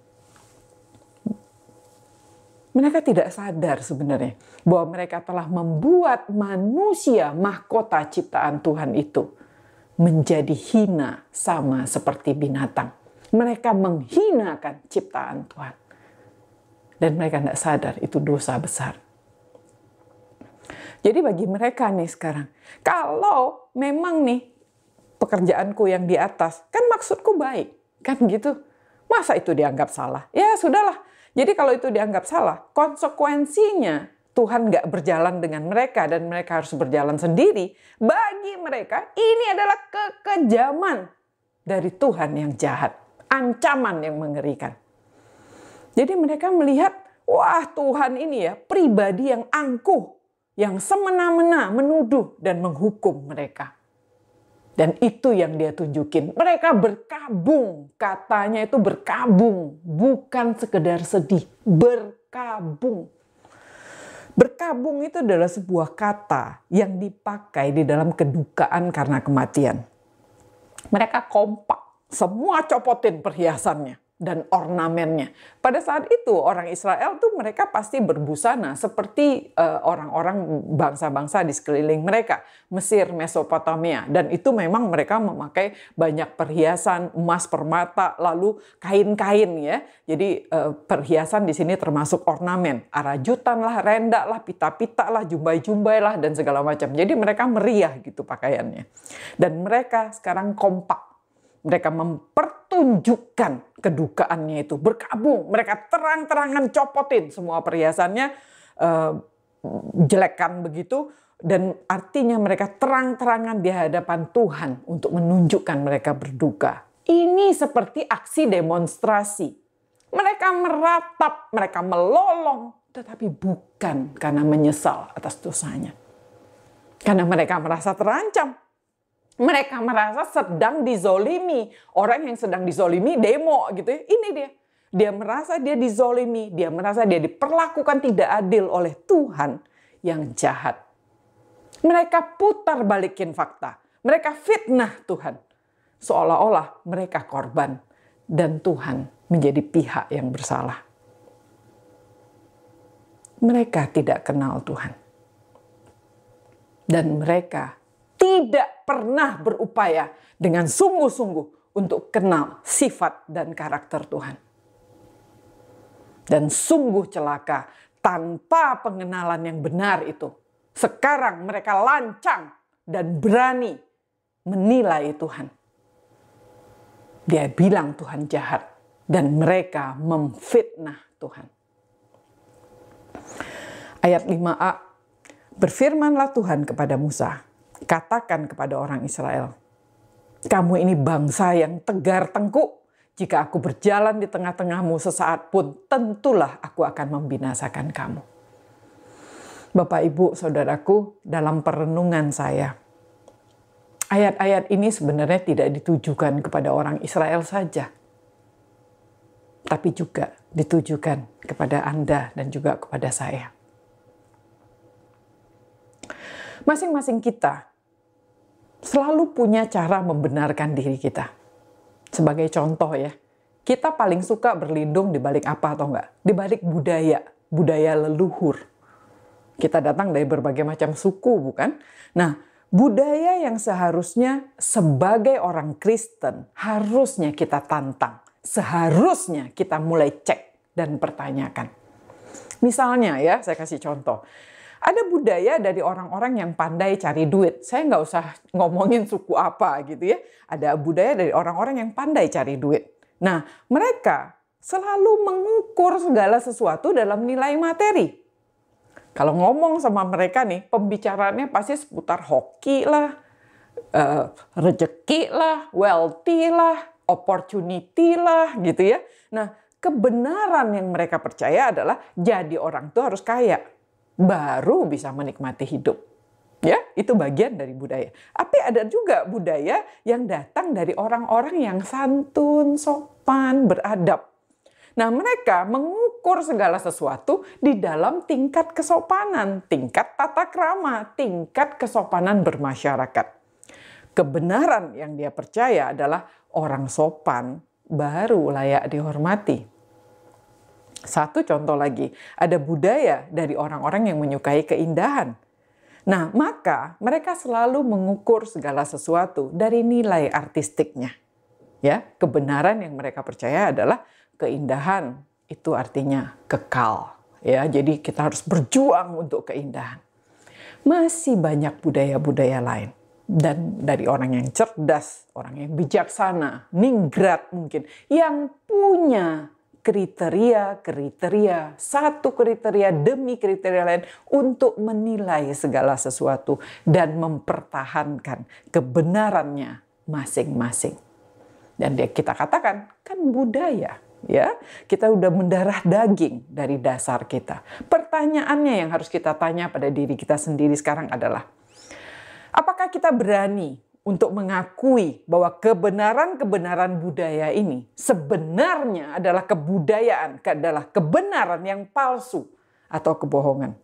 Mereka tidak sadar sebenarnya bahwa mereka telah membuat manusia mahkota ciptaan Tuhan itu menjadi hina sama seperti binatang. Mereka menghinakan ciptaan Tuhan. Dan mereka tidak sadar itu dosa besar. Jadi bagi mereka nih sekarang, kalau memang nih pekerjaanku yang di atas, kan maksudku baik, kan gitu. Masa itu dianggap salah? Ya sudahlah. Jadi kalau itu dianggap salah, konsekuensinya Tuhan nggak berjalan dengan mereka dan mereka harus berjalan sendiri. Bagi mereka ini adalah kekejaman dari Tuhan yang jahat, ancaman yang mengerikan. Jadi mereka melihat, wah Tuhan ini ya pribadi yang angkuh, yang semena-mena menuduh dan menghukum mereka. Dan itu yang dia tunjukin. Mereka berkabung. Katanya itu berkabung. Bukan sekedar sedih. Berkabung. Berkabung itu adalah sebuah kata yang dipakai di dalam kedukaan karena kematian. Mereka kompak. Semua copotin perhiasannya dan ornamennya. Pada saat itu orang Israel tuh mereka pasti berbusana seperti orang-orang bangsa-bangsa di sekeliling mereka. Mesir, Mesopotamia. Dan itu memang mereka memakai banyak perhiasan, emas, permata, lalu kain-kain ya. Jadi perhiasan di sini termasuk ornamen. Arajutan lah, rendak lah, pita-pita lah, jumbai-jumbai lah, dan segala macam. Jadi mereka meriah gitu pakaiannya. Dan mereka sekarang kompak. Mereka mempertunjukkan kedukaannya itu. Berkabung. Mereka terang-terangan copotin semua perhiasannya. Jelekkan begitu. Dan artinya mereka terang-terangan di hadapan Tuhan. Untuk menunjukkan mereka berduka. Ini seperti aksi demonstrasi. Mereka meratap. Mereka melolong. Tetapi bukan karena menyesal atas dosanya. Karena mereka merasa terancam. Mereka merasa sedang dizolimi. Orang yang sedang dizolimi demo gitu ya. Ini dia. Dia merasa dia dizolimi. Dia merasa dia diperlakukan tidak adil oleh Tuhan yang jahat. Mereka putar balikin fakta. Mereka fitnah Tuhan. Seolah-olah mereka korban. Dan Tuhan menjadi pihak yang bersalah. Mereka tidak kenal Tuhan. Dan mereka tidak pernah berupaya dengan sungguh-sungguh untuk kenal sifat dan karakter Tuhan. Dan sungguh celaka tanpa pengenalan yang benar itu. Sekarang mereka lancang dan berani menilai Tuhan. Dia bilang Tuhan jahat dan mereka memfitnah Tuhan. Ayat 5a, berfirmanlah Tuhan kepada Musa, katakan kepada orang Israel, kamu ini bangsa yang tegar tengkuk. Jika aku berjalan di tengah-tengahmu sesaat pun, tentulah aku akan membinasakan kamu. Bapak, Ibu, Saudaraku, dalam perenungan saya, ayat-ayat ini sebenarnya tidak ditujukan kepada orang Israel saja, tapi juga ditujukan kepada Anda dan juga kepada saya. Masing-masing kita selalu punya cara membenarkan diri kita. Sebagai contoh ya, kita paling suka berlindung di balik apa atau enggak? Di balik budaya leluhur. Kita datang dari berbagai macam suku, bukan? Nah, budaya yang seharusnya sebagai orang Kristen harusnya kita tantang. Seharusnya kita mulai cek dan pertanyakan. Misalnya ya, saya kasih contoh. Ada budaya dari orang-orang yang pandai cari duit. Saya nggak usah ngomongin suku apa gitu ya. Ada budaya dari orang-orang yang pandai cari duit. Nah, mereka selalu mengukur segala sesuatu dalam nilai materi. Kalau ngomong sama mereka nih, pembicaraannya pasti seputar hoki lah, rezeki lah, wealthy lah, opportunity lah gitu ya. Nah, kebenaran yang mereka percaya adalah jadi orang tuh harus kaya. Baru bisa menikmati hidup. Ya, itu bagian dari budaya. Tapi ada juga budaya yang datang dari orang-orang yang santun, sopan, beradab. Nah, mereka mengukur segala sesuatu di dalam tingkat kesopanan, tingkat tata krama, tingkat kesopanan bermasyarakat. Kebenaran yang dia percaya adalah orang sopan baru layak dihormati. Satu contoh lagi, ada budaya dari orang-orang yang menyukai keindahan. Nah, maka mereka selalu mengukur segala sesuatu dari nilai artistiknya. Ya, kebenaran yang mereka percaya adalah keindahan itu artinya kekal. Ya, jadi kita harus berjuang untuk keindahan. Masih banyak budaya-budaya lain. Dan dari orang yang cerdas, orang yang bijaksana, ningrat mungkin, yang punya kriteria, satu kriteria demi kriteria lain untuk menilai segala sesuatu dan mempertahankan kebenarannya masing-masing. Dan kita katakan kan budaya, ya. Kita udah mendarah daging dari dasar kita. Pertanyaannya yang harus kita tanya pada diri kita sendiri sekarang adalah, apakah kita berani untuk mengakui bahwa kebenaran-kebenaran budaya ini sebenarnya adalah kebudayaan, adalah kebenaran yang palsu atau kebohongan?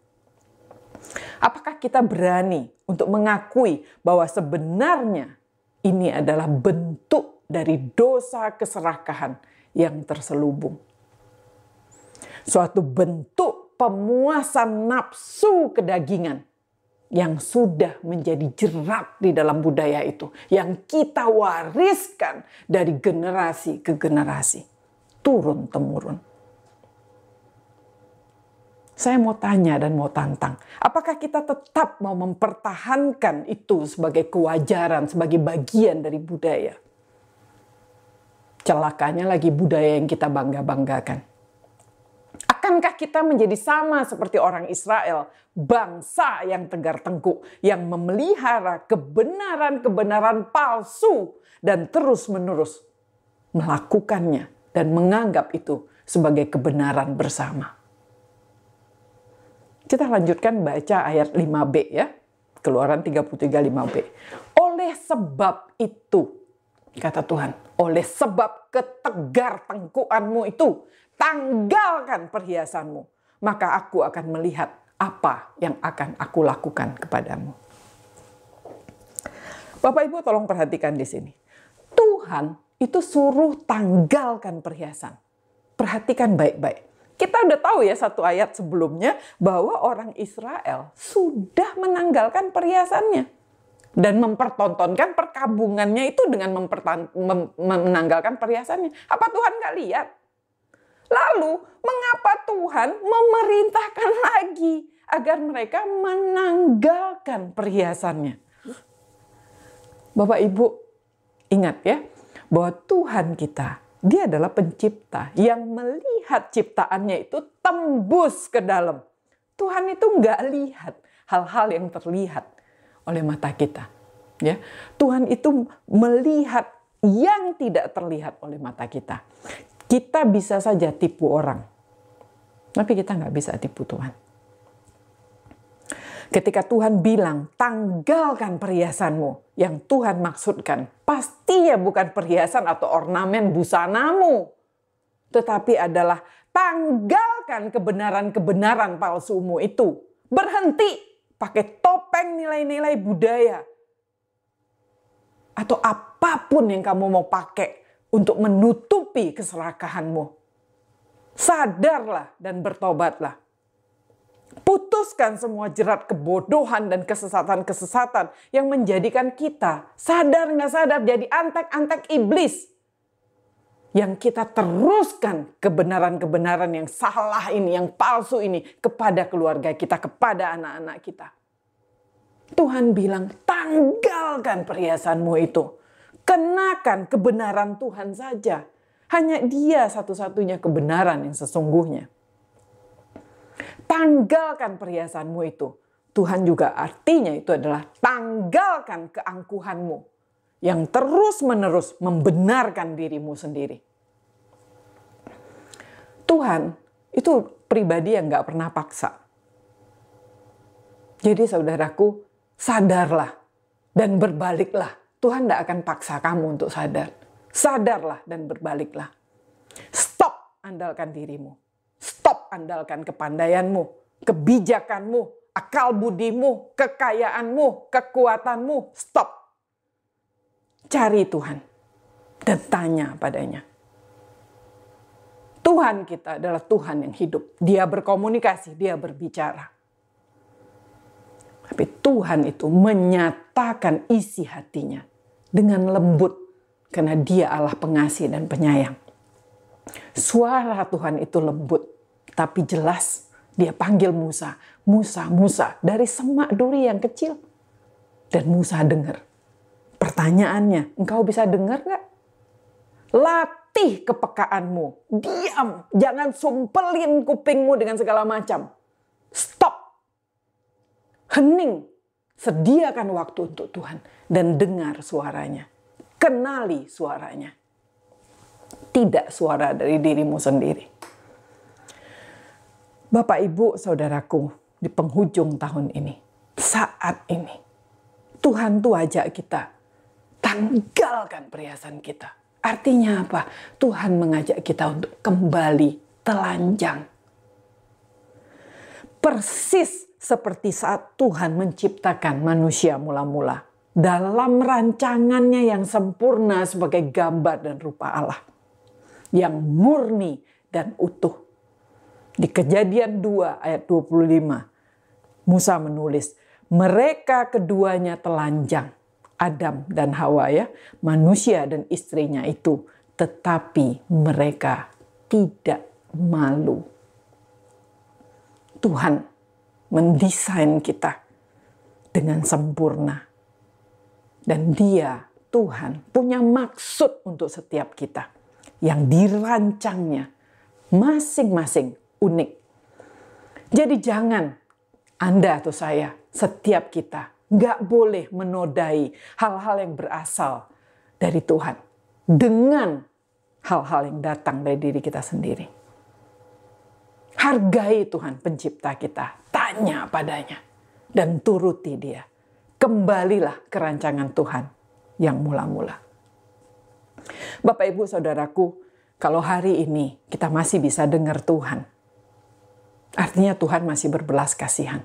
Apakah kita berani untuk mengakui bahwa sebenarnya ini adalah bentuk dari dosa keserakahan yang terselubung? Suatu bentuk pemuasan nafsu kedagingan yang sudah menjadi jerat di dalam budaya itu, yang kita wariskan dari generasi ke generasi, turun-temurun. Saya mau tanya dan mau tantang, apakah kita tetap mau mempertahankan itu sebagai kewajaran, sebagai bagian dari budaya? Celakanya lagi budaya yang kita bangga-banggakan. Akankah kita menjadi sama seperti orang Israel, bangsa yang tegar tengkuk, yang memelihara kebenaran-kebenaran palsu dan terus-menerus melakukannya dan menganggap itu sebagai kebenaran bersama? Kita lanjutkan baca ayat 5b ya, Keluaran 33 5b. Oleh sebab itu, kata Tuhan, oleh sebab ketegar tengkukanmu itu, tanggalkan perhiasanmu, maka aku akan melihat apa yang akan aku lakukan kepadamu. Bapak Ibu tolong perhatikan di sini. Tuhan itu suruh tanggalkan perhiasan. Perhatikan baik-baik. Kita udah tahu ya satu ayat sebelumnya bahwa orang Israel sudah menanggalkan perhiasannya dan mempertontonkan perkabungannya itu dengan menanggalkan perhiasannya. Apa Tuhan nggak lihat? Lalu mengapa Tuhan memerintahkan lagi agar mereka menanggalkan perhiasannya? Bapak Ibu ingat ya bahwa Tuhan kita, Dia adalah pencipta yang melihat ciptaannya itu tembus ke dalam. Tuhan itu nggak lihat hal-hal yang terlihat oleh mata kita. Ya, Tuhan itu melihat yang tidak terlihat oleh mata kita. Kita bisa saja tipu orang, tapi kita nggak bisa tipu Tuhan. Ketika Tuhan bilang, tanggalkan perhiasanmu, yang Tuhan maksudkan pastinya bukan perhiasan atau ornamen busanamu, tetapi adalah tanggalkan kebenaran-kebenaran palsumu itu. Berhenti pakai topeng nilai-nilai budaya. Atau apapun yang kamu mau pakai untuk menutupi keserakahanmu. Sadarlah dan bertobatlah. Putuskan semua jerat kebodohan dan kesesatan-kesesatan yang menjadikan kita sadar nggak sadar jadi antek-antek iblis. Yang kita teruskan kebenaran-kebenaran yang salah ini, yang palsu ini kepada keluarga kita, kepada anak-anak kita. Tuhan bilang, tanggalkan perhiasanmu itu. Kenakan kebenaran Tuhan saja. Hanya Dia satu-satunya kebenaran yang sesungguhnya. Tanggalkan perhiasanmu itu. Tuhan juga artinya itu adalah tanggalkan keangkuhanmu yang terus-menerus membenarkan dirimu sendiri. Tuhan itu pribadi yang gak pernah paksa. Jadi saudaraku, sadarlah dan berbaliklah. Tuhan gak akan paksa kamu untuk sadar. Sadarlah dan berbaliklah. Stop andalkan dirimu. Stop andalkan kepandaianmu, kebijakanmu, akal budimu, kekayaanmu, kekuatanmu. Stop. Cari Tuhan dan tanya padanya. Tuhan kita adalah Tuhan yang hidup. Dia berkomunikasi, Dia berbicara. Tapi Tuhan itu menyatakan isi hatinya dengan lembut karena Dia Allah pengasih dan penyayang. Suara Tuhan itu lembut, tapi jelas. Dia panggil Musa, Musa, Musa, dari semak duri yang kecil. Dan Musa dengar. Pertanyaannya, engkau bisa dengar gak? Latih kepekaanmu, diam, jangan sumpelin kupingmu dengan segala macam. Stop, hening, sediakan waktu untuk Tuhan dan dengar suaranya. Kenali suaranya. Tidak suara dari dirimu sendiri. Bapak, Ibu, Saudaraku, di penghujung tahun ini, saat ini, Tuhan tuh ajak kita, tanggalkan perhiasan kita. Artinya apa? Tuhan mengajak kita untuk kembali telanjang. Persis seperti saat Tuhan menciptakan manusia mula-mula. Dalam rancangannya yang sempurna sebagai gambar dan rupa Allah. Yang murni dan utuh. Di Kejadian 2 ayat 25, Musa menulis, mereka keduanya telanjang, Adam dan Hawa ya, manusia dan istrinya itu, tetapi mereka tidak malu. Tuhan mendesain kita dengan sempurna. Dan Dia, Tuhan, punya maksud untuk setiap kita. Yang dirancangnya masing-masing unik. Jadi jangan Anda atau saya, setiap kita, nggak boleh menodai hal-hal yang berasal dari Tuhan. Dengan hal-hal yang datang dari diri kita sendiri. Hargai Tuhan pencipta kita. Tanya padanya. Dan turuti Dia. Kembalilah ke rancangan Tuhan yang mula-mula. Bapak, Ibu, Saudaraku, kalau hari ini kita masih bisa dengar Tuhan, artinya Tuhan masih berbelas kasihan.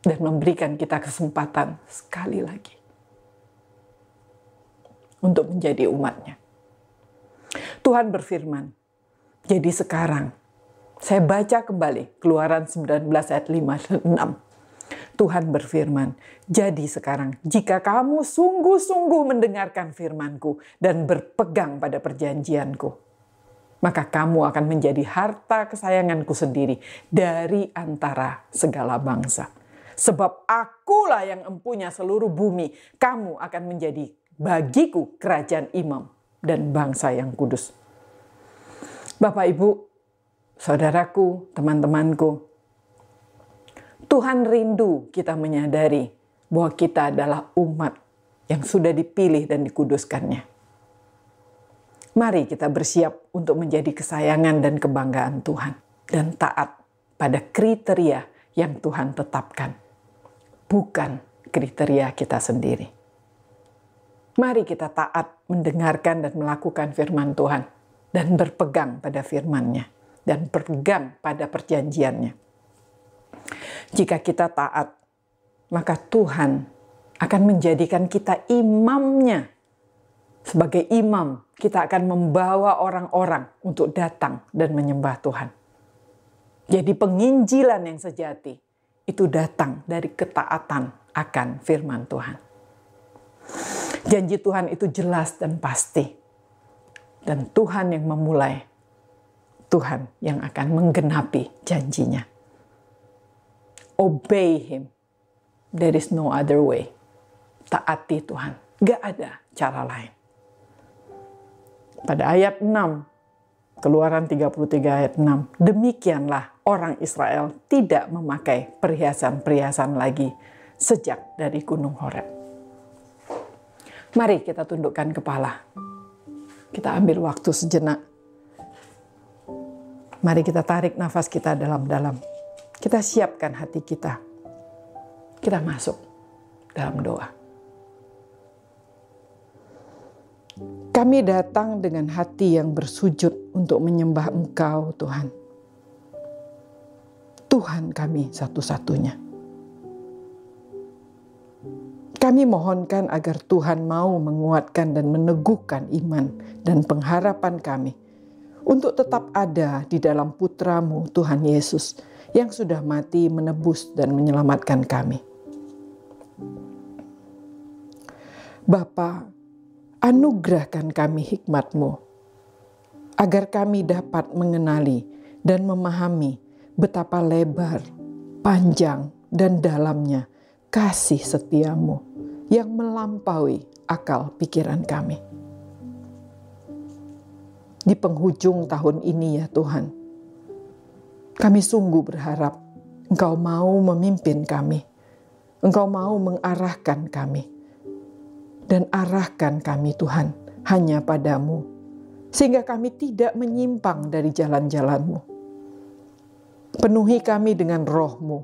Dan memberikan kita kesempatan sekali lagi untuk menjadi umatnya. Tuhan berfirman, Jadi sekarang, saya baca kembali Keluaran 19 ayat 5 dan 6. Tuhan berfirman, jadi sekarang jika kamu sungguh-sungguh mendengarkan firman-Ku dan berpegang pada perjanjian-Ku, maka kamu akan menjadi harta kesayangan-Ku sendiri dari antara segala bangsa. Sebab Akulah yang empunya seluruh bumi, kamu akan menjadi bagiku kerajaan imam dan bangsa yang kudus. Bapak, Ibu, saudaraku, teman-temanku, Tuhan rindu kita menyadari bahwa kita adalah umat yang sudah dipilih dan dikuduskannya. Mari kita bersiap untuk menjadi kesayangan dan kebanggaan Tuhan dan taat pada kriteria yang Tuhan tetapkan, bukan kriteria kita sendiri. Mari kita taat mendengarkan dan melakukan firman Tuhan dan berpegang pada firman-Nya dan berpegang pada perjanjiannya. Jika kita taat, maka Tuhan akan menjadikan kita imamnya. Sebagai imam, kita akan membawa orang-orang untuk datang dan menyembah Tuhan. Jadi penginjilan yang sejati itu datang dari ketaatan akan firman Tuhan. Janji Tuhan itu jelas dan pasti. Dan Tuhan yang memulai, Tuhan yang akan menggenapi janjinya. Obey Him. There is no other way. Taati Tuhan. Gak ada cara lain. Pada ayat 6, Keluaran 33 ayat 6, demikianlah orang Israel tidak memakai perhiasan-perhiasan lagi sejak dari Gunung Horeb. Mari kita tundukkan kepala. Kita ambil waktu sejenak. Mari kita tarik nafas kita dalam-dalam. Kita siapkan hati kita. Kita masuk dalam doa. Kami datang dengan hati yang bersujud untuk menyembah Engkau, Tuhan. Tuhan kami satu-satunya. Kami mohonkan agar Tuhan mau menguatkan dan meneguhkan iman dan pengharapan kami untuk tetap ada di dalam Putra-Mu, Tuhan Yesus, yang sudah mati menebus dan menyelamatkan kami. Bapa, anugerahkan kami hikmat-Mu, agar kami dapat mengenali dan memahami betapa lebar, panjang, dan dalamnya kasih setia-Mu yang melampaui akal pikiran kami. Di penghujung tahun ini ya Tuhan, kami sungguh berharap Engkau mau memimpin kami, Engkau mau mengarahkan kami, dan arahkan kami Tuhan hanya padamu, sehingga kami tidak menyimpang dari jalan-jalan-Mu. Penuhi kami dengan Roh-Mu,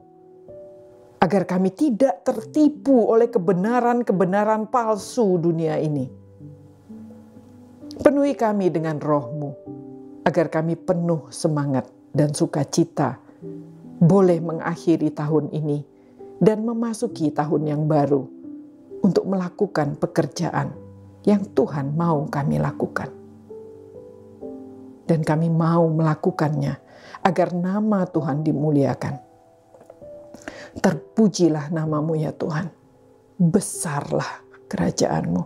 agar kami tidak tertipu oleh kebenaran-kebenaran palsu dunia ini. Penuhi kami dengan Roh-Mu, agar kami penuh semangat dan sukacita, boleh mengakhiri tahun ini dan memasuki tahun yang baru, untuk melakukan pekerjaan yang Tuhan mau kami lakukan. Dan kami mau melakukannya agar nama Tuhan dimuliakan. Terpujilah nama-Mu ya Tuhan. Besarlah kerajaan-Mu.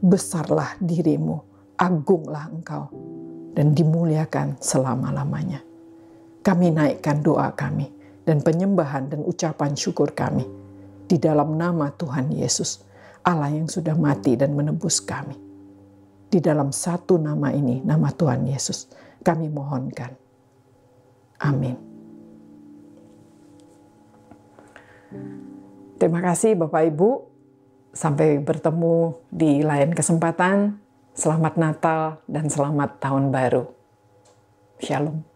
Besarlah diri-Mu. Agunglah Engkau. Dan dimuliakan selama-lamanya. Kami naikkan doa kami dan penyembahan dan ucapan syukur kami di dalam nama Tuhan Yesus, Allah yang sudah mati dan menebus kami. Di dalam satu nama ini, nama Tuhan Yesus, kami mohonkan. Amin. Terima kasih Bapak Ibu. Sampai bertemu di lain kesempatan. Selamat Natal dan selamat Tahun Baru. Shalom.